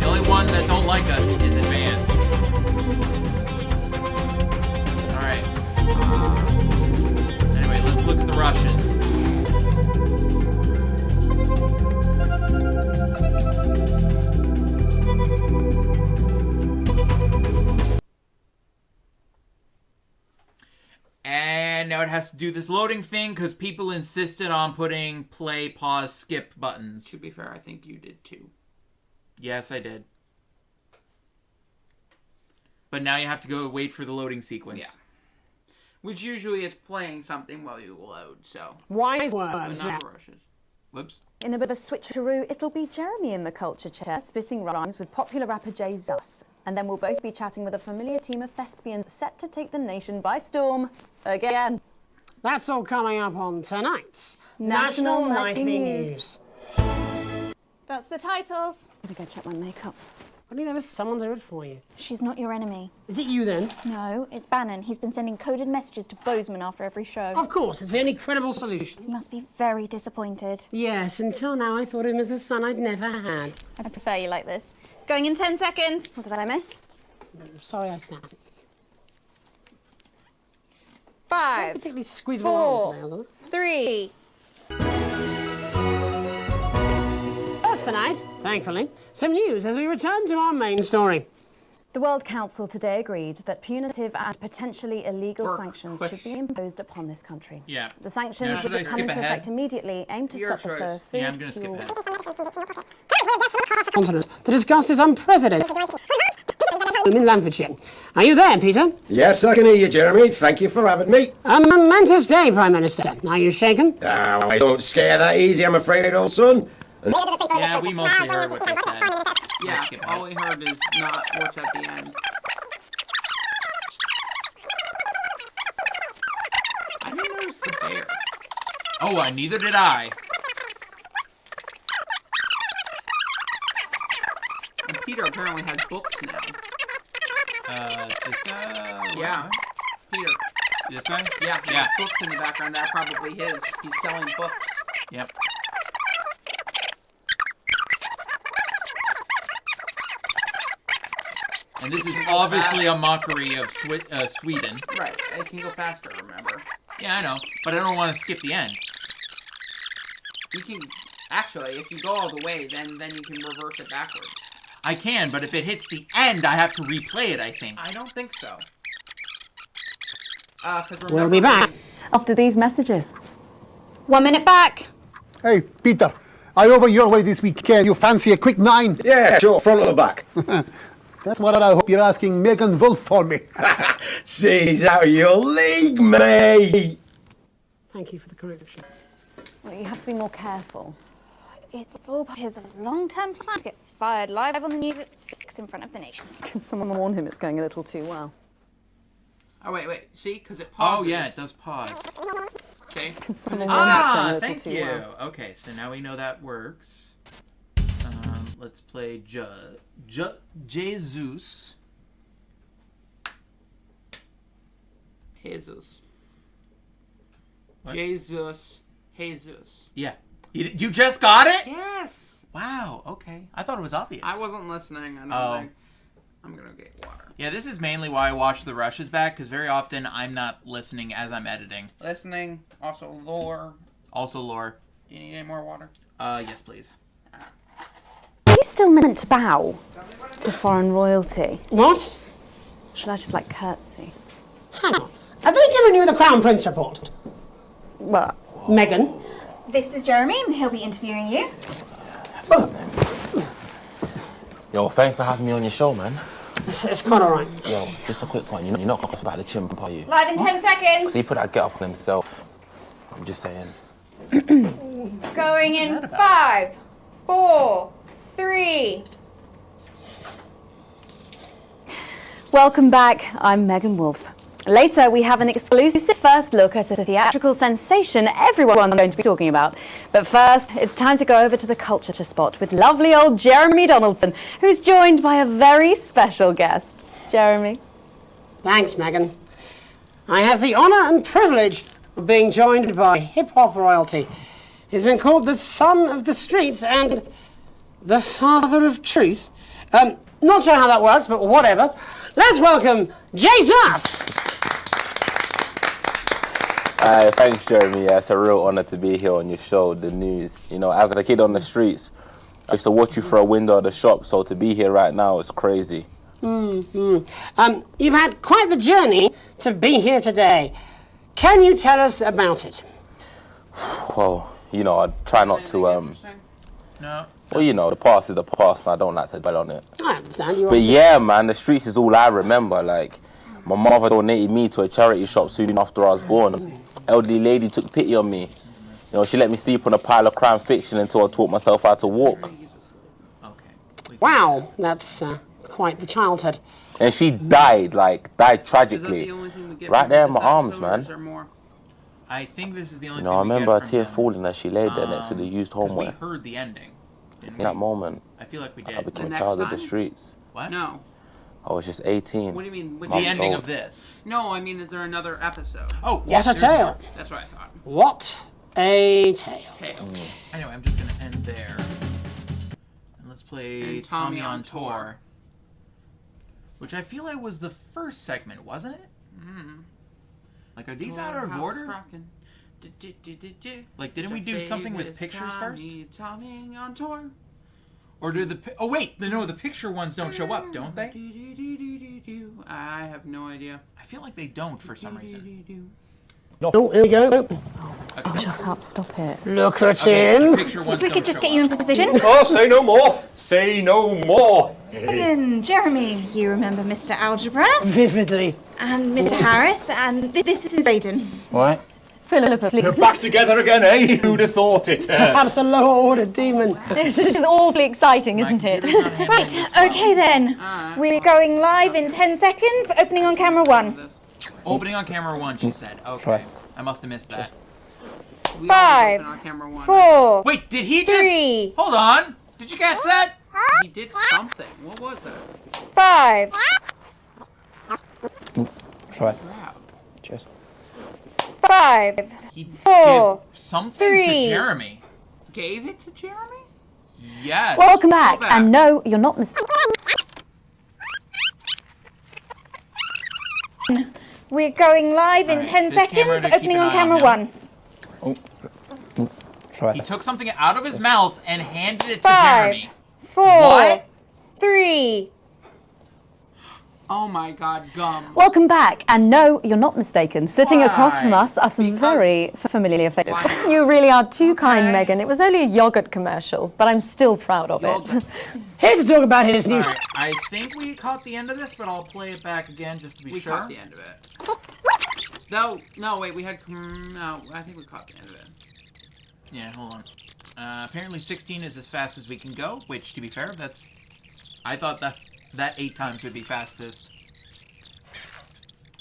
The only one that don't like us is Advance. Alright. Anyway, let's look at the rushes. And now it has to do this loading thing because people insisted on putting play, pause, skip buttons. To be fair, I think you did too. Yes, I did. But now you have to go wait for the loading sequence. Yeah. Which usually it's playing something while you load, so. Wise But words now. not rushes. Whoops. In a bit of a switcheroo, it'll be Jeremy in the culture chair, spitting rhymes with popular rapper Jay Zus. And then we'll both be chatting with a familiar team of thespians set to take the nation by storm again. That's all coming up on tonight's National Nightly Nightly News. That's the titles. Let me go check my makeup. Only there was someone to do it for you. She's not your enemy. Is it you then? No, it's Bannon. He's been sending coded messages to Bozeman after every show. Of course, it's the only credible solution. You must be very disappointed. Yes, until now I thought him as a son I'd never had. I prefer you like this. Going in 10 seconds. What did I miss? Sorry I snapped. 5, particularly squeeze 4, today, wasn't it? 3. First tonight, thankfully, some news as we return to our main story. The World Council today agreed that punitive and potentially illegal sanctions should be imposed upon this country. Yeah. The sanctions, which come into effect immediately, aim to stop the flow of food, Yeah, I'm going to skip ahead. Continent to discuss this unprecedented in Lamfordshire. Are you there, Peter? Yes, I can hear you, Jeremy. Thank you for having me. A momentous day, Prime Minister. Are you shaken? I don't scare that easy, I'm afraid, old son. Yeah, we mostly heard what they said. Yeah, all we heard is not what's at the end. I didn't notice the bear. Oh, neither did I. And Peter apparently has books now. Yeah. Peter. This guy? Yeah, he has books in the background. That's probably his. He's selling books. Yep. And this is obviously a mockery of Sweden. Right, it can go faster, remember? Yeah, I know, but I don't want to skip the end. You can, actually, if you go all the way, then you can reverse it backwards. I can, but if it hits the end, I have to replay it, I think. I don't think so. We'll be back. After these messages. 1 minute back. Hey, Peter, I over your way this weekend. You fancy a quick 9? Yeah, sure, front or the back. That's what I hope you're asking Megan Wolf for me. See, he's out of your league, mate. Thank you for the correction. Well, you have to be more careful. It's all his long-term plan to get fired live on the news at 6 in front of the nation. Can someone warn him it's going a little too well? Oh, wait. See? Because it pauses. Oh, yeah, it does pause. Okay. Can someone warn him it's going a little thank too you. well? Okay, so now we know that works. Let's play Jesus. Jesus. What? Jesus. Yeah. You just got it? Yes. Wow, okay. I thought it was obvious. I wasn't listening. I don't think. I'm going to get water. Yeah, this is mainly why I watch the rushes back, because very often I'm not listening as I'm editing. Listening, also lore. Also lore. Do you need any more water? Yes, please. Are you still meant to bow to foreign royalty? What? Should I just, like, curtsy? Hang on. Have they given you the Crown Prince report? What? Megan? This is Jeremy. He'll be interviewing you. Yo, thanks for having me on your show, man. It's quite all right. Yo, just a quick one. You're not talking about the chimp, are you? Live in 10 seconds. Because he put that get up on himself. I'm just saying. Going in 5, 4, 3. Welcome back. I'm Megan Wolf. Later, we have an exclusive first look at a theatrical sensation everyone's going to be talking about. But first, it's time to go over to the culture spot with lovely old Jeremy Donaldson, who's joined by a very special guest. Jeremy. Thanks, Megan. I have the honour and privilege of being joined by hip-hop royalty. He's been called the son of the streets and the father of truth. Not sure how that works, but whatever. Let's welcome Jesus! Thanks, Jeremy. Yeah, it's a real honour to be here on your show, The News. You know, as a kid on the streets, I used to watch you through a window of the shop, so to be here right now is crazy. You've had quite the journey to be here today. Can you tell us about it? Well, you know, I try not to, No. Well, you know, the past is the past, and I don't like to dwell on it. I understand. You But yeah, man, the streets is all I remember. Like, my mother donated me to a charity shop soon after I was born. An elderly lady took pity on me. You know, she let me sleep on a pile of crime fiction until I taught myself how to walk. Wow, that's quite the childhood. And she died tragically. Right there in my arms, man. I think this is the only You know, thing I we remember a get from tear him. falling as she laid there next to the used Because we homeware. heard the ending. In that moment, I feel like we I did. became a child of the streets. What? No. I was just 18. What do you mean? The ending of this. No, I mean, is there another episode? Oh, What a tale. That's what I thought. What a tale. Anyway, I'm just gonna end there. And let's play And Tommy on Tour. Which I feel like was the first segment, wasn't it? Mm. Like, are these out of order? Like, didn't we do something with pictures first? Tommy on Tour. Or do the... Oh, wait! No, the picture ones don't show up, don't they? I have no idea. I feel like they don't for some reason. Oh, here we go. Oh, shut up. Stop it. Look at him. If we could just get you in position. Oh, say no more. Say no more. Megan, Jeremy, you remember Mr. Algebra? Vividly. And Mr. Harris, and this is Raiden. What? Philippa, please. You're back together again, eh? Who'd have thought it? Perhaps a lower order demon. This is awfully exciting, isn't it? Right, okay then. We're going live in 10 seconds, opening on camera 1. Opening on camera 1, she said. Okay. I must have missed that. 5, 4. Wait, did he 3. just... Hold on. Did you guess that? He did something. What was it? 5. Try. Cheers. 5. He 4. gave something 3. to Jeremy. Gave it to Jeremy? Yes. Welcome back. And no, you're not mistaken. We're going live in 10 seconds, opening on camera 1. He took something out of his mouth and handed it to 5, Jeremy. 4. What? 3. Oh my god, gum. Welcome back. And no, you're not mistaken. Sitting across from us are some very familiar faces. You really are too kind, Megan. It was only a yogurt commercial, but I'm still proud of it. Here to talk about his news. Alright, I think we caught the end of this, but I'll play it back again just to be sure. We caught the end of it. No, wait, we had... No, I think we caught the end of it. Yeah, hold on. Apparently 16 is as fast as we can go, which, to be fair, that's... I thought that 8 times would be fastest.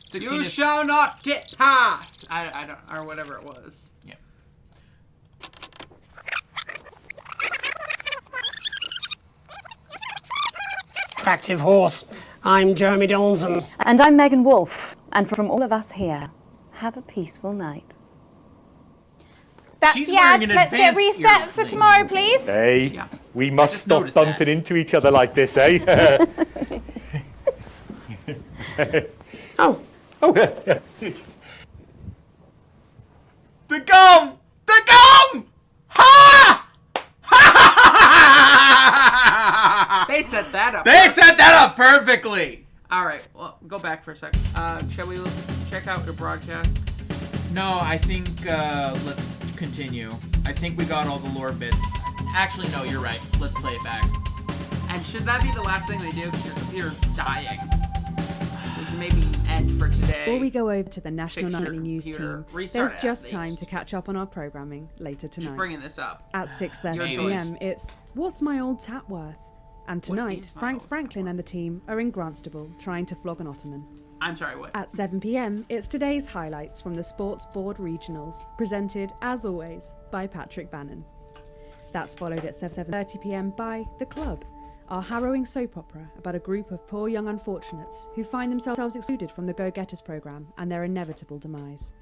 16 You is... shall not get past! I don't... Or whatever it was. Yeah. Attractive horse. I'm Jeremy Donaldson. And I'm Megan Wolf. And from all of us here, have a peaceful night. That's She's the wearing ads. an Let's get advanced reset ear for thing. tomorrow, please. Hey, we must stop noticed that. bumping into each other like this, eh? Oh. Oh. The gum! The gum! Ha! They set that up. They set that up perfectly! Alright, well, go back for a second. Shall we check out your broadcast? No, I think, let's continue. I think we got all the lore bits. Actually, no, you're right. Let's play it back. And should that be the last thing they do? Because your computer's dying. We should maybe end for today. Before we go over to the National Fix your Nightly News computer. team, Restart there's it at just time least. to catch up on our programming later tonight. Just bringing this up. At 6:30 Your p.m., choice. it's What's My Old Tap Worth? And tonight, is my Frank Franklin and the team are in Grantstable trying to flog an Ottoman. I'm sorry, what? At 7 p.m, it's today's highlights from the Sports Board Regionals, presented, as always, by Patrick Bannon. That's followed at 7:30 p.m. by The Club, our harrowing soap opera about a group of poor young unfortunates who find themselves excluded from the Go-Getters programme and their inevitable demise.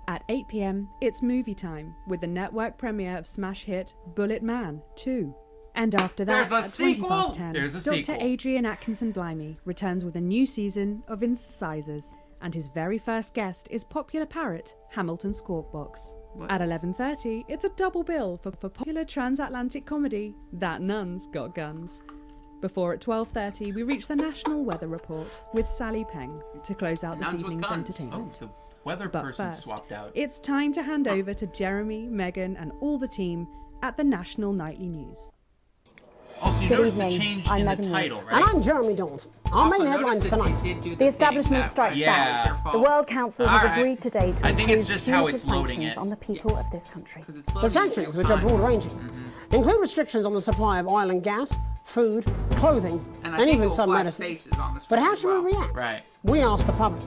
At 8 p.m, it's movie time, with the network premiere of smash hit Bullet Man 2. And after that, There's a at 20 sequel! past 10, There's a Dr. sequel. Adrian Atkinson Blimey returns with a new season of Incisors, and his very first guest is popular parrot Hamilton Squawkbox. What? At 11:30, it's a double bill for popular transatlantic comedy That Nun's Got Guns. Before at 12:30, we reach the National Weather Report with Sally Peng to close out this Nuns with evening's guns. entertainment. Oh, the weather But person first, swapped out. it's time to hand over to Jeremy, Megan, and all the team at the National Nightly News. Also, you Good noticed the evening. change I'm in Megan the Wolf. title, And right? I'm Jeremy Donaldson. Our main headlines tonight. The establishment strikes Yeah. back. The World Council has Alright. agreed today to I think it's impose just how punitive it's loading sanctions it. on the people of this country. The sanctions, which are broad-ranging, include restrictions on the supply of oil and gas, food, clothing, And I and think even we'll some flash medicines. faces on the But how screen should as we well. react? Right. We asked the public.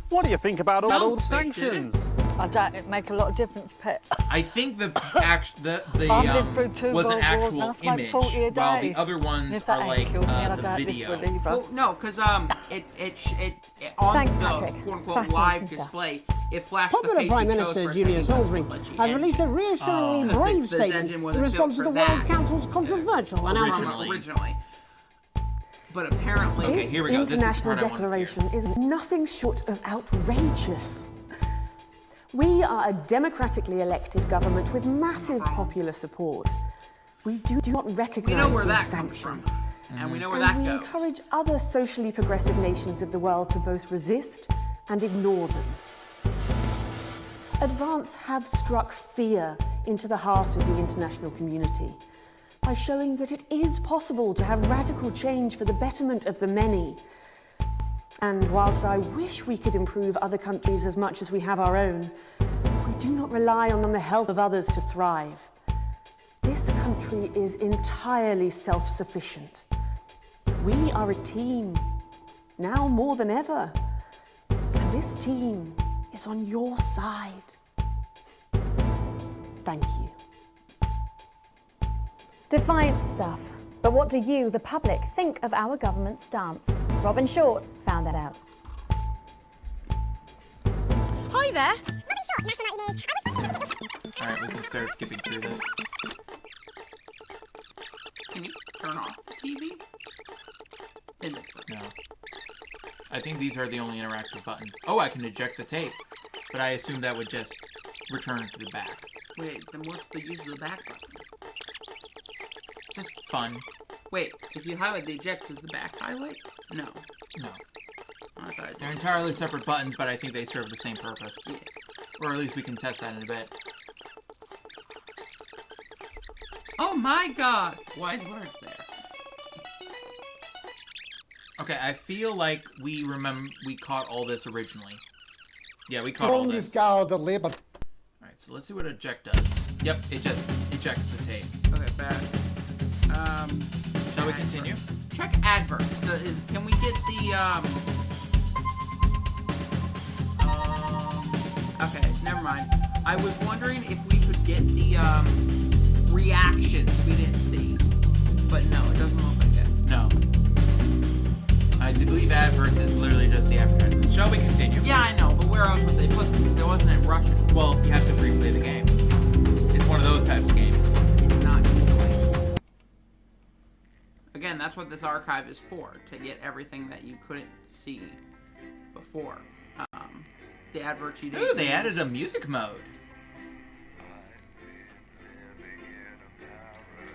What do you think about all No, those they didn't. sanctions? I doubt it make a lot of difference, pet. I think the I've lived through 2 was an world wars actual and I smoke image, 40 a while day. the other ones If are that like ain't killed me, I the doubt this video. would either. Well, no, because it on Thanks, the Patrick. quote-unquote Fascinating live stuff. display, it flashed the Popular face Prime you chose Minister for a Julia second, Salisbury but she has ended. released a reassuringly Because brave the statement Zenton in wasn't response to built the for World that. Council's controversial announcement. Originally. But apparently... This international declaration is nothing short of outrageous. We are a democratically elected government with massive popular support. We do not recognise where these that comes sanctions. And we know where And that we goes. encourage other socially progressive nations of the world to both resist and ignore them. Advance have struck fear into the heart of the international community by showing that it is possible to have radical change for the betterment of the many. And whilst I wish we could improve other countries as much as we have our own, we do not rely on the health of others to thrive. This country is entirely self-sufficient. We are a team, now more than ever. And this team is on your side. Thank you. Defiant stuff. But what do you, the public, think of our government's stance? Robin Short found that out. Hi there. Alright, we can start skipping through this. Can you turn off TV? No. I think these are the only interactive buttons. Oh, I can eject the tape. But I assume that would just return to the back. Wait, then what's the use of the back button? Just fun. Wait, if you highlight the eject, does the back highlight? No. No. I thought it They're did. entirely separate buttons, but I think they serve the same purpose. Yeah. Or at least we can test that in a bit. Oh my god! Wise words there. Okay, I feel like we caught all this originally. Yeah, we caught all this. Guard the labor. Alright, so let's see what eject does. Yep, it just ejects the tape. Okay, bad. Shall we continue? Check adverts. Can we get the, okay, never mind. I was wondering if we could get the, reactions we didn't see. But no, it doesn't look like it. No. I do believe adverts is literally just the advertisements. Shall we continue? Yeah, I know, but where else would they put them? Because it wasn't in Russian. Well, you have to replay the game. It's one of those types of games. It's not usually. Again, that's what this archive is for, to get everything that you couldn't see before. The adverts you didn't Ooh, they use. added a music mode.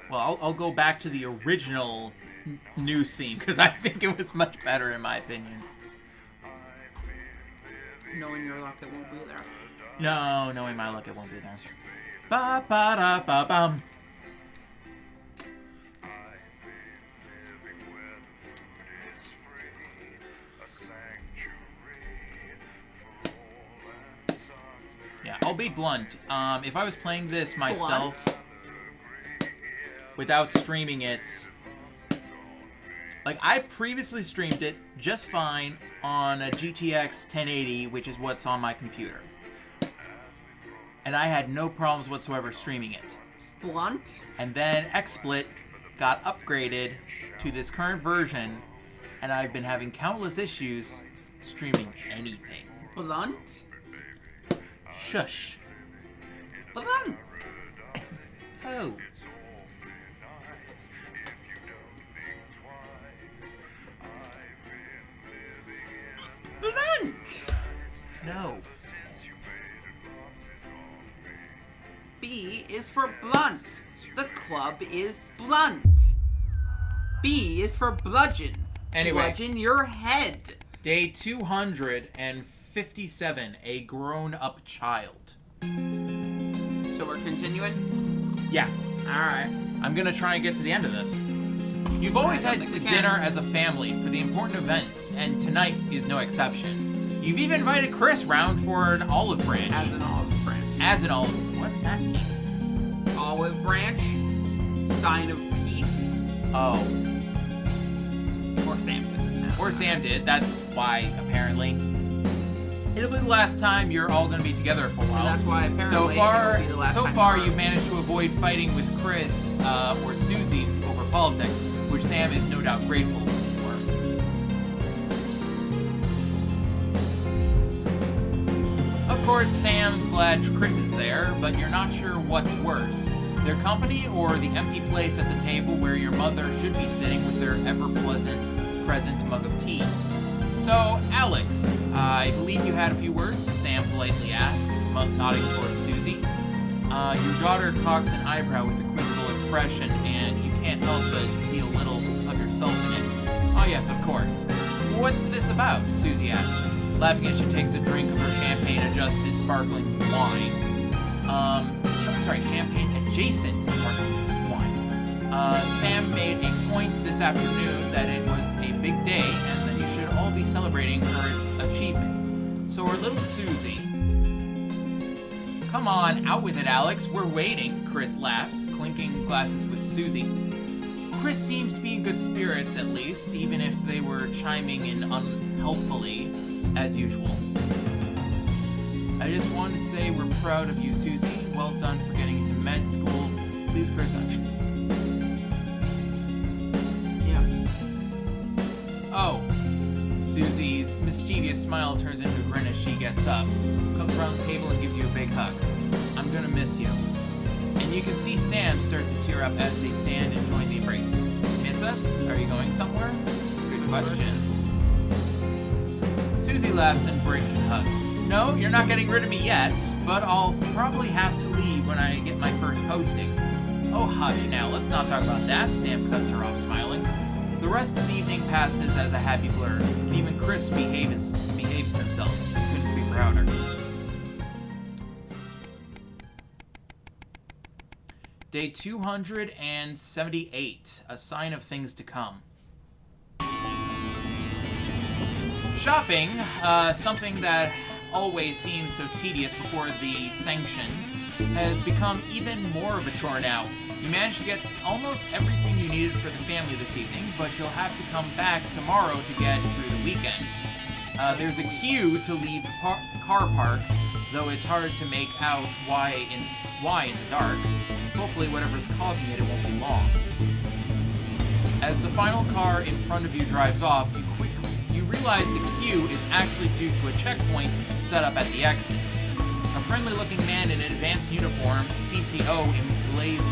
Well, I'll go back to the original news theme, because I think it was much better in my opinion. Knowing your luck, it won't be there. No, knowing my luck, it won't be there. Ba ba da ba bum. Yeah, I'll be blunt. If I was playing this myself, without streaming it, like I previously streamed it just fine on a GTX 1080, which is what's on my computer. And I had no problems whatsoever streaming it. Blunt? And then XSplit got upgraded to this current version, and I've been having countless issues streaming anything. Blunt? Shush. Blunt? Oh. Blunt! No. B is for blunt. The club is blunt. B is for bludgeon. Anyway. Bludgeon your head. Day 257, a grown-up child. So we're continuing? Yeah. Alright. I'm gonna try and get to the end of this. You've always had dinner as a family for the important events, and tonight is no exception. You've even invited Chris round for an olive branch. As an olive branch. As an olive. What does that mean? Olive branch. Sign of peace. Oh. Or Sam did. Or Sam did. That's why, apparently. It'll be the last time you're all going to be together for a while. That's why apparently it'll be the last time far ever. you've managed to avoid fighting with Chris or Susie over politics, which Sam is no doubt grateful for. Of course, Sam's glad Chris is there, but you're not sure what's worse, their company or the empty place at the table where your mother should be sitting with their ever-pleasant present mug of tea. So, Alex, I believe you had a few words, Sam politely asks, nodding towards Susie. Your daughter cocks an eyebrow with a quizzical expression, and you can't help but see a little of yourself in it. Oh yes, of course. What's this about? Susie asks, laughing as she takes a drink of her champagne-adjusted sparkling wine. Champagne-adjacent sparkling wine. Sam made a point this afternoon that it was a big day and that you should all be celebrating her achievement. So our little Susie... Come on, out with it, Alex. We're waiting, Chris laughs, clinking glasses with Susie. Chris seems to be in good spirits, at least, even if they were chiming in unhelpfully, as usual. I just wanted to say we're proud of you, Susie. Well done for getting into med school. Please, Chris, Oh. Susie's mischievous smile turns into a grin as she gets up, comes around the table and gives you a big hug. I'm gonna miss you. And you can see Sam start to tear up as they stand and join the embrace. Miss us? Are you going somewhere? Good question. Susie laughs and breaks the hug. No, you're not getting rid of me yet, but I'll probably have to leave when I get my first posting. Oh, hush now, let's not talk about that. Sam cuts her off, smiling. The rest of the evening passes as a happy blur, and even Chris behaves themselves. Couldn't be prouder. Day 278, a sign of things to come. Shopping, something that always seems so tedious before the sanctions, has become even more of a chore now. You managed to get almost everything you needed for the family this evening, but you'll have to come back tomorrow to get through the weekend. There's a queue to leave the car park, though it's hard to make out why in the dark. Hopefully whatever's causing it won't be long. As the final car in front of you drives off, you realize the queue is actually due to a checkpoint set up at the exit. A friendly-looking man in an advanced uniform, CCO emblazed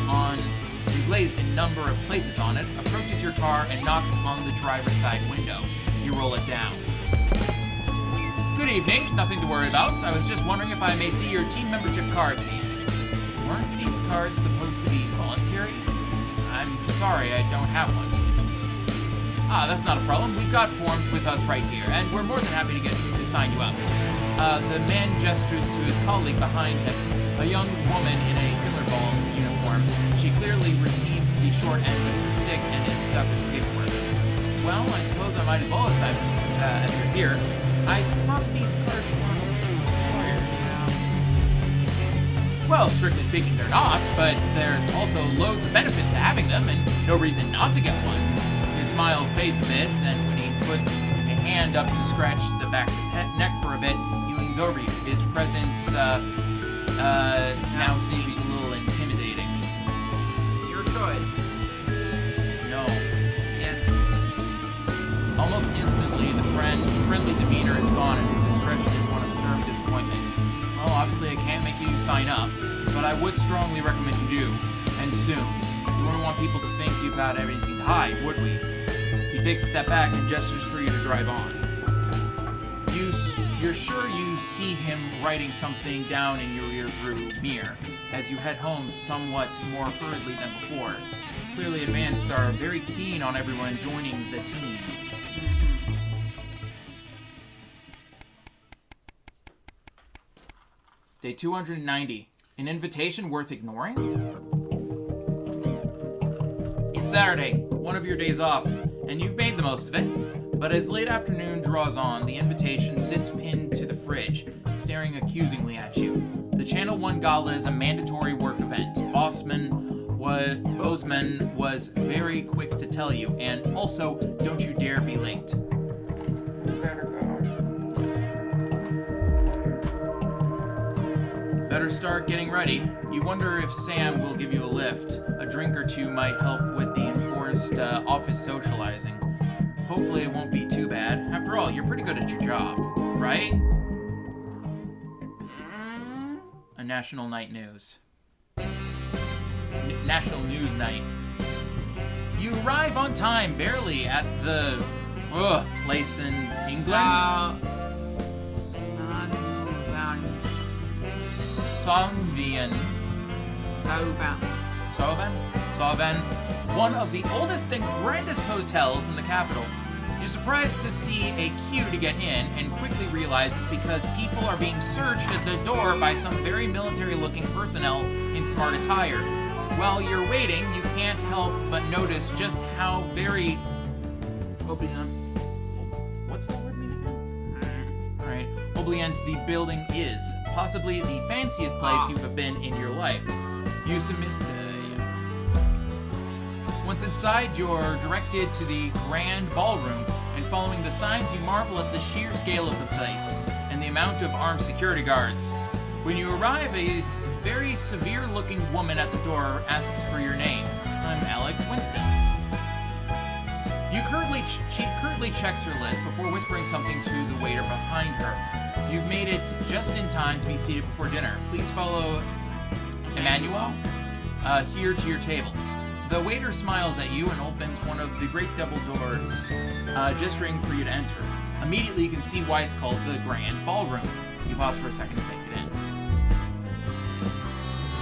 a number of places on it, approaches your car and knocks on the driver's side window. You roll it down. Good evening, nothing to worry about. I was just wondering if I may see your team membership card, please. Weren't these cards supposed to be voluntary? I'm sorry, I don't have one. Ah, that's not a problem. We've got forms with us right here, and we're more than happy to sign you up. The man gestures to his colleague behind him, a young woman in a similar ball uniform. She clearly receives the short end of the stick and is stuck with the paperwork. Well, I suppose I might as well as you're here. I thought these cards weren't required. Well, strictly speaking, they're not, but there's also loads of benefits to having them, and no reason not to get one. His smile fades a bit, and when he puts a hand up to scratch the back of his neck for a bit, he leans over you. His presence now seems a little intimidating. Your choice. No. Yeah. Almost instantly, the friendly demeanor is gone, and his expression is one of stern disappointment. Well, obviously I can't make you sign up, but I would strongly recommend you do, and soon. We wouldn't want people to think you've got everything to hide, would we? He takes a step back and gestures for you to drive on. You're sure you see him writing something down in your rear-view mirror as you head home somewhat more hurriedly than before. Clearly, Advance are very keen on everyone joining the team. Day 290. An invitation worth ignoring? It's Saturday, one of your days off, and you've made the most of it. But as late afternoon draws on, the invitation sits pinned to the fridge, staring accusingly at you. The Channel 1 Gala is a mandatory work event. Bozeman was very quick to tell you, and also, don't you dare be late. You better go. better start getting ready. You wonder if Sam will give you a lift. A drink or two might help with the enforced office socializing. Hopefully it won't be too bad. After all, you're pretty good at your job, right? A national night news. National News Night. You arrive on time, barely, at the place in England. Sauvan, one of the oldest and grandest hotels in the capital. You're surprised to see a queue to get in and quickly realize it's because people are being searched at the door by some very military-looking personnel in smart attire. While you're waiting, you can't help but notice just how very... What's that word mean again? Alright. Obliant the building is. Possibly the fanciest place you have been in your life. You submit Once inside, you're directed to the grand ballroom, and following the signs, you marvel at the sheer scale of the place and the amount of armed security guards. When you arrive, a very severe-looking woman at the door asks for your name. I'm Alex Winston. She curtly checks her list before whispering something to the waiter behind her. You've made it just in time to be seated before dinner. Please follow Emmanuel here to your table. The waiter smiles at you and opens one of the great double doors, gesturing for you to enter. Immediately you can see why it's called the Grand Ballroom. You pause for a second to take it in.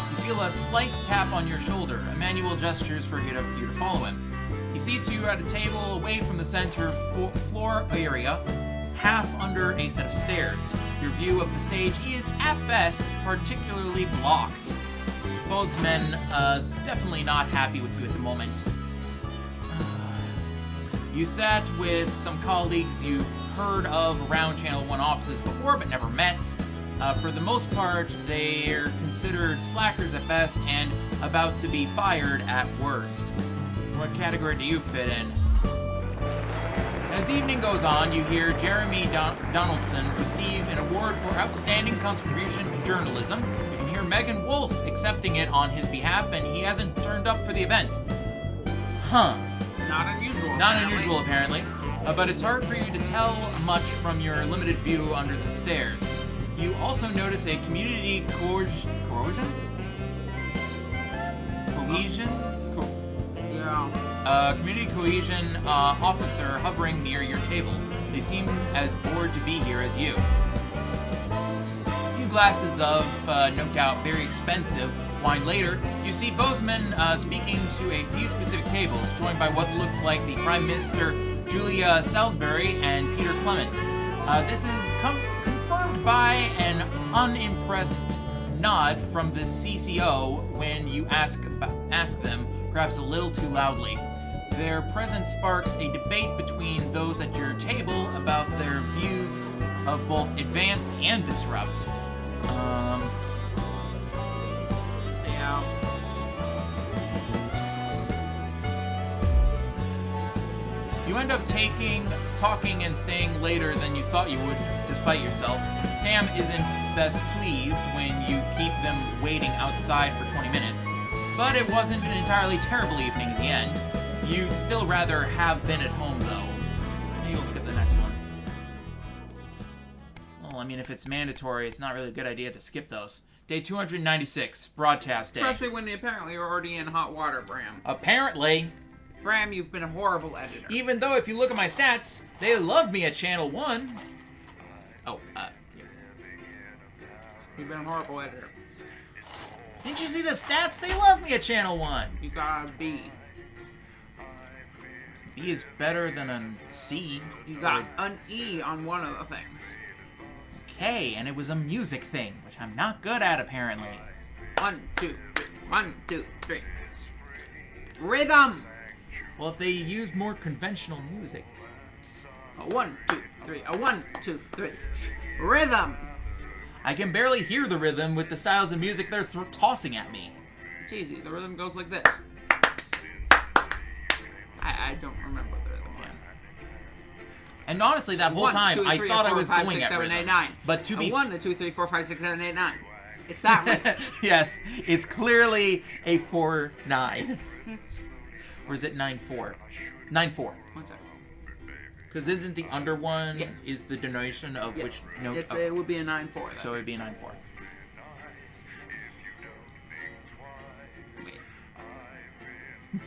You feel a slight tap on your shoulder. Emmanuel gestures for you to follow him. He seats you at a table away from the center floor area, half under a set of stairs. Your view of the stage is, at best, particularly blocked. Bozeman is definitely not happy with you at the moment. You sat with some colleagues you've heard of around Channel 1 offices before but never met. For the most part, they're considered slackers at best and about to be fired at worst. What category do you fit in? As the evening goes on, you hear Jeremy Donaldson receive an award for outstanding contribution to journalism. You can hear Megan Wolf accepting it on his behalf, and he hasn't turned up for the event. Huh. Not unusual. Not unusual, apparently. But it's hard for you to tell much from your limited view under the stairs. You also notice a community cohesion? Community cohesion officer hovering near your table. They seem as bored to be here as you. A few glasses of, no doubt, very expensive wine later, you see Bozeman speaking to a few specific tables, joined by what looks like the Prime Minister Julia Salisbury and Peter Clement. This is confirmed by an unimpressed nod from the CCO when you ask them, perhaps a little too loudly. Their presence sparks a debate between those at your table about their views of both advance and disrupt. You end up talking and staying later than you thought you would, despite yourself. Sam isn't best pleased when you keep them waiting outside for 20 minutes, but it wasn't an entirely terrible evening in the end. You'd still rather have been at home, though. Maybe we'll skip the next one. Well, I mean, if it's mandatory, it's not really a good idea to skip those. Day 296, broadcast day. Especially when apparently you're already in hot water, Bram. Apparently. Bram, you've been a horrible editor. Even though, if you look at my stats, they love me at Channel 1. Yeah. You've been a horrible editor. Didn't you see the stats? They love me at Channel 1. You got a B. B is better than a C. You got an E on one of the things. K, and it was a music thing, which I'm not good at, apparently. 1, 2, 3. 1, 2, 3. Rhythm! Well, if they used more conventional music. A 1, 2, 3. A 1, 2, 3. Rhythm! I can barely hear the rhythm with the styles of music they're tossing at me. It's easy. The rhythm goes like this. I don't remember what the rhythm was. And honestly, that whole time, I thought I was going at rhythm. 8, 9. But to be 1, 2, 3, 4, 5, 6, 7, 8, 9. It's that. Yes, it's clearly a 4-9. Or is it 9-4? 9-4. What's that? Because isn't the under one is the denotation of which note? It would be a 9-4. So it would be a 9-4.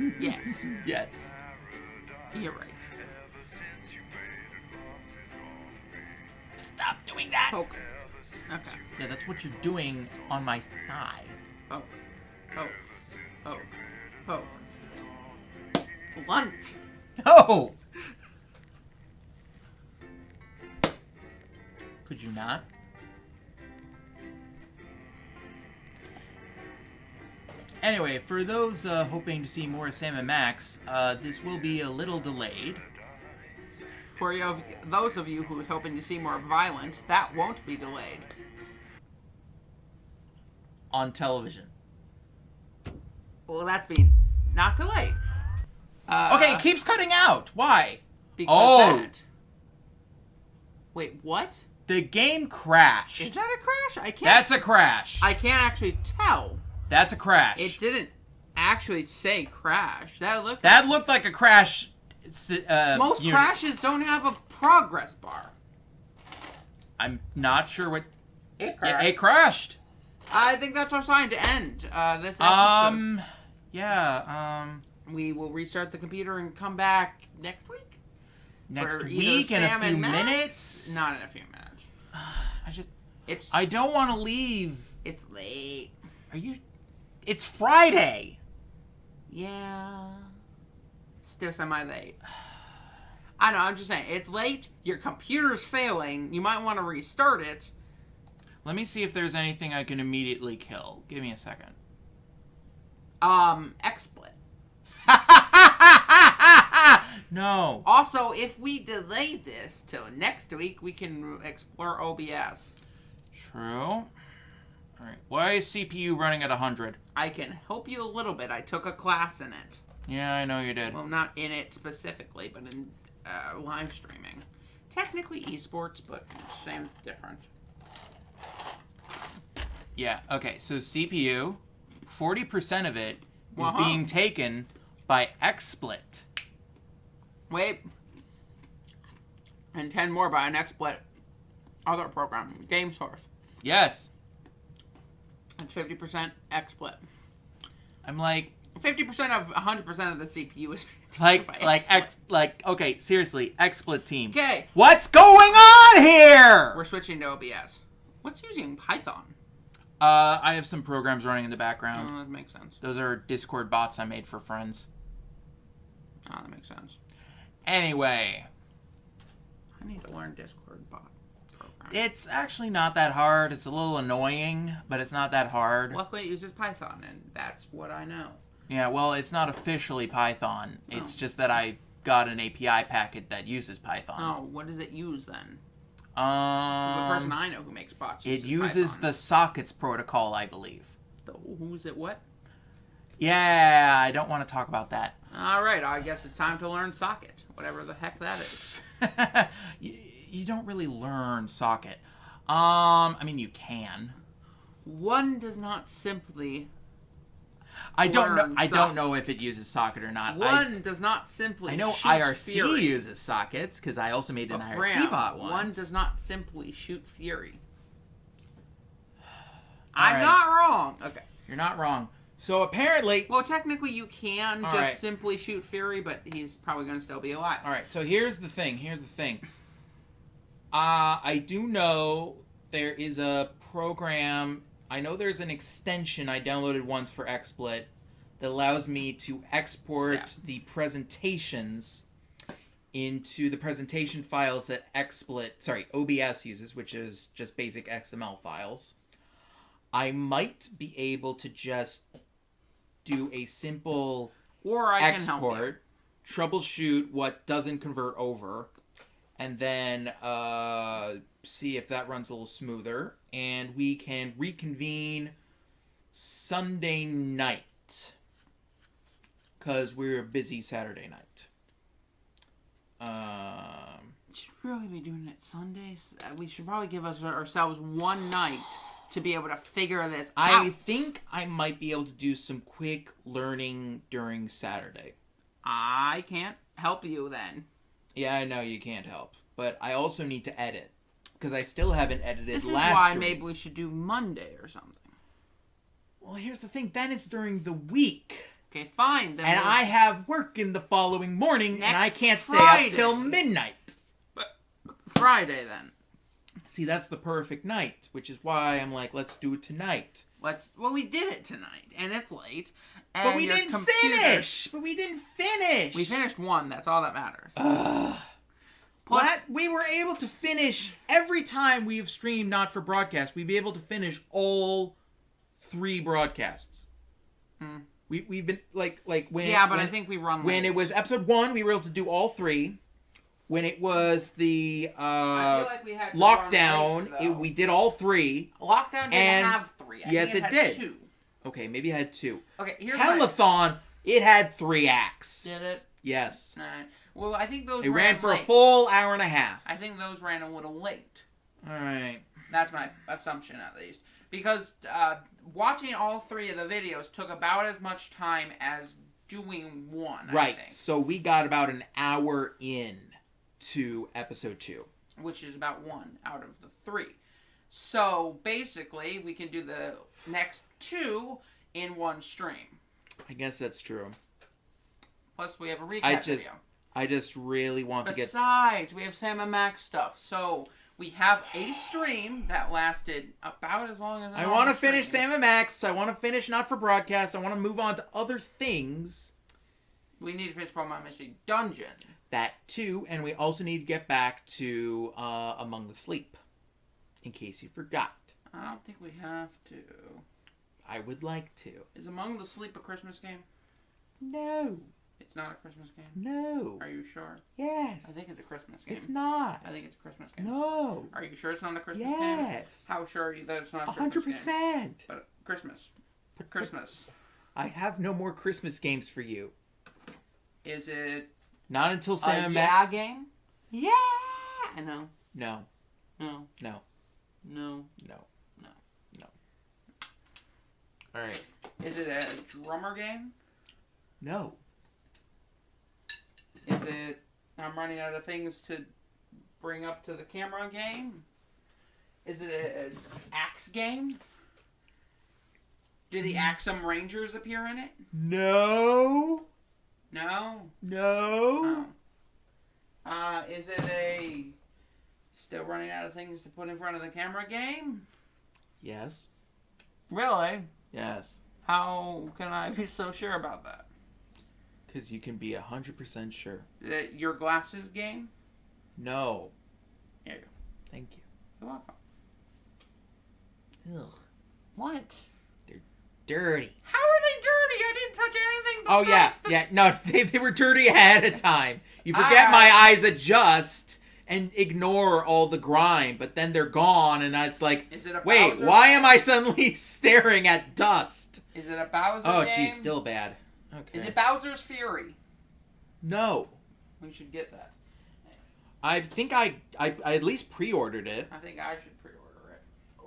Wait. Yes. Yes. You're right. Stop doing that! Poke. Okay. Yeah, that's what you're doing on my thigh. Poke. Poke. Poke. Poke. Blunt. No! Could you not? Anyway, for those hoping to see more Sam and Max, this will be a little delayed. For those of you who are hoping to see more violence, that won't be delayed. On television. Well, that's being not delayed. Okay, it keeps cutting out. Why? Because that. Wait, what? The game crashed. Is that a crash? I can't. That's a crash. I can't actually tell. That's a crash. It didn't actually say crash. That looked like a crash. Most crashes don't have a progress bar. I'm not sure what. It crashed. It crashed. I think that's our sign to end this episode. We will restart the computer and come back next week. Next week in a few minutes. Not in a few minutes. I don't want to leave. It's late. Are you? It's Friday. Yeah. Still semi-late. I know, I'm just saying, it's late, your computer's failing, you might want to restart it. Let me see if there's anything I can immediately kill. Give me a second. XSplit. No. Also, if we delay this till next week, we can explore OBS. True. Alright, why is CPU running at 100? I can help you a little bit, I took a class in it. Yeah, I know you did. Well, not in it specifically, but in live streaming. Technically esports, but same different. Yeah, okay, so CPU, 40% of it is being taken by XSplit. Wait. And 10 more by an XSplit other program, Game Source. Yes. It's 50% XSplit. I'm like 50% of 100% of the CPU is okay, seriously, XSplit team. Okay. What's going on here? We're switching to OBS. What's using Python? I have some programs running in the background. Oh, that makes sense. Those are Discord bots I made for friends. Oh, that makes sense. Anyway. I need to learn Discord bot program. It's actually not that hard. It's a little annoying, but it's not that hard. Luckily, it uses Python, and that's what I know. Yeah, well, it's not officially Python. It's just that I got an API packet that uses Python. Oh, what does it use then? The person I know who makes bots uses Python. The sockets protocol, I believe. Who's it what? Yeah, I don't want to talk about that. All right, I guess it's time to learn socket, whatever the heck that is. You don't really learn socket. I mean, you can. One does not simply. I don't know if it uses socket or not. One does not simply. I know shoot IRC Fury. uses sockets because I also made an But IRC Graham, bot once. One does not simply shoot Fury. I'm not wrong. Okay, you're not wrong. So apparently, well, technically you can just simply shoot Fury, but he's probably going to still be alive. All right. So here's the thing. I do know there is a program. I know there's an extension I downloaded once for XSplit that allows me to export the presentations into the presentation files that OBS uses, which is just basic XML files. I might be able to just do a simple export, troubleshoot what doesn't convert over, and then see if that runs a little smoother, and we can reconvene Sunday night because we're busy Saturday night. Should we really be doing it Sundays? We should probably give ourselves one night to be able to figure this I out. think I might be able to do some quick learning during Saturday. I can't help you then. Yeah, I know you can't help, but I also need to edit because I still haven't edited This is last why streams. maybe we should do Monday or something. Well, here's the thing. Then it's during the week. Okay, fine. Then And we'll- I have work in the following morning, and I Next can't stay Friday. up till midnight. Friday then. See, that's the perfect night, which is why I'm like, let's do it tonight. Well, we did it tonight, and it's late. And But we your didn't computer- finish. But we didn't finish. We finished one. That's all that matters. Plus, we were able to finish every time we've streamed not for broadcast. We'd be able to finish all 3 broadcasts. We've been like when Yeah, but when, I think we run when late. it was episode 1, we were able to do all 3. When it was the I feel like we had to run lockdown, late, though. we did all 3. Lockdown didn't and have 3. I yes, think it had did. 2. Okay, maybe it had 2. Okay, here's Telethon, it had 3 acts. Did it? Yes. Alright. Well, I think those It ran for late. a full hour and a half. I think those ran a little late. All right. That's my assumption, at least. Because watching all 3 of the videos took about as much time as doing one, Right. I think. So we got about an hour in to episode 2. Which is about 1 out of the 3. So, basically, we can do the next 2 in one stream. I guess that's true. Plus, we have a recap video. I just really want to get. Besides, we have Sam and Max stuff. So, we have a stream that lasted about as long as I want to finish Sam and Max. I want to finish Not for Broadcast. I want to move on to other things. We need to finish Pokemon Mystery Dungeon. That too, and we also need to get back to Among the Sleep, in case you forgot. I don't think we have to. I would like to. Is Among the Sleep a Christmas game? No. It's not a Christmas game? No. Are you sure? Yes. I think it's a Christmas game. It's not. I think it's a Christmas game. No. Are you sure it's not a Christmas game? Yes. How sure are you that it's not a Christmas game? 100%. But Christmas. Christmas. I have no more Christmas games for you. Is it Not until Sam a and yeah Max. game? Yeah! No. No. No. No. No. No. No. No. All right. Is it a drummer game? No. Is it I'm running out of things to bring up to the camera game? Is it an axe game? Do the Axum Rangers appear in it? No. No? No. Is it a still running out of things to put in front of the camera game? Yes. Really? Yes. How can I be so sure about that? Because you can be 100% sure. Is it your glasses game? No. Here you go. Thank you. You're welcome. Ugh. What? They're dirty. How are they dirty? I didn't touch anything Oh besides yeah, No, they were dirty ahead of time. You forget my eyes adjust and ignore all the grime, but then they're gone, and it's like, Is it a wait, Bowser why game? am I suddenly staring at dust? Is it a Bowser Oh, game? geez, still bad. Okay. Is it Bowser's Fury? No. We should get that. I think I at least pre-ordered it. I think I should pre-order it.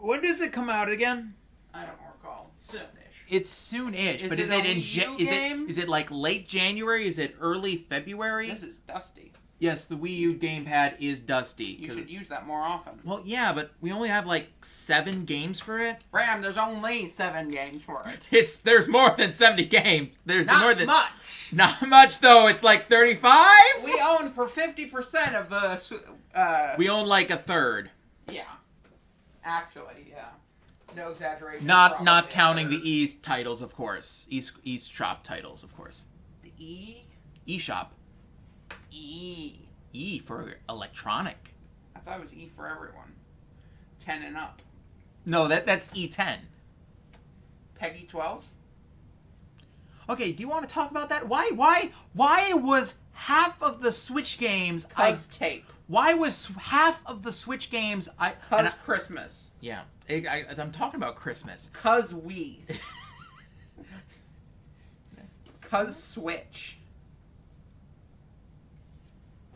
When does it come out again? I don't recall. Soonish. It's soon-ish, Is but it is a it in Wii U game? is it like late January? Is it early February? This is dusty. Yes, the Wii U gamepad is dusty. You 'cause- should use that more often. Well, yeah, but we only have like 7 games for it. Ram, there's only 7 games for it. There's more than 70 games. There's Not more than much. Not much though. It's like 35. We own for 50% of the. We own like a third. Yeah. Actually, yeah. No exaggeration. Not probably counting a the third. titles, of course. eShop titles, of course. The E? eShop. E. E for electronic. I thought it was E for everyone. 10 and up. No, that's E10. Peggy 12? Okay, do you want to talk about that? Why was half of the Switch games tape. Why was half of the Switch games Cause Christmas. Yeah, I'm talking about Christmas. Cause we. Cause Switch.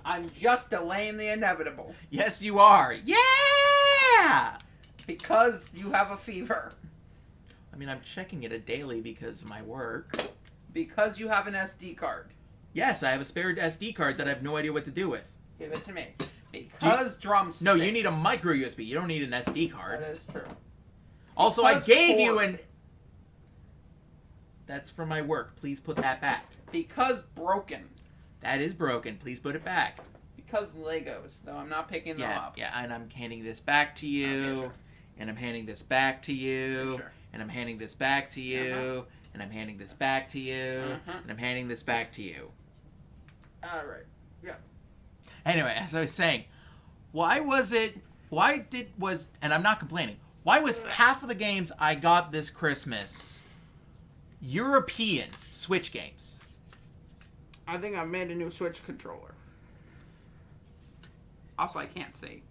I'm just delaying the inevitable. Yes, you are. Yeah! Because you have a fever. I mean, I'm checking it daily because of my work. Because you have an SD card. Yes, I have a spare SD card that I have no idea what to do with. Give it to me. Because drumsticks. No, you need a micro USB. You don't need an SD card. That is true. Also, Because I gave you pork. an... That's for my work. Please put that back. Because broken. That is broken. Please put it back. Because Legos. Though I'm not picking them up. Yeah, and I'm handing this back to you. Okay, sure. And I'm handing this back to you. Sure. And I'm handing this back to you. And I'm handing this back to you. And I'm handing this back to you. Alright. Yeah. Anyway, as I was saying, and I'm not complaining, why was half of the games I got this Christmas European Switch games? I think I made a new Switch controller. Also, I can't see.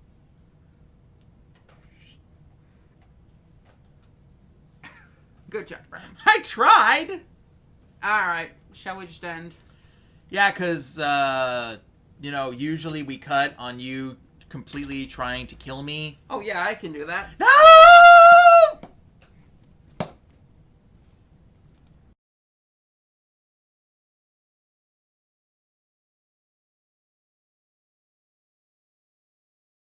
Good job, Brian. I tried! Alright, shall we just end? Yeah, because, usually we cut on you completely trying to kill me. Oh, yeah, I can do that. No!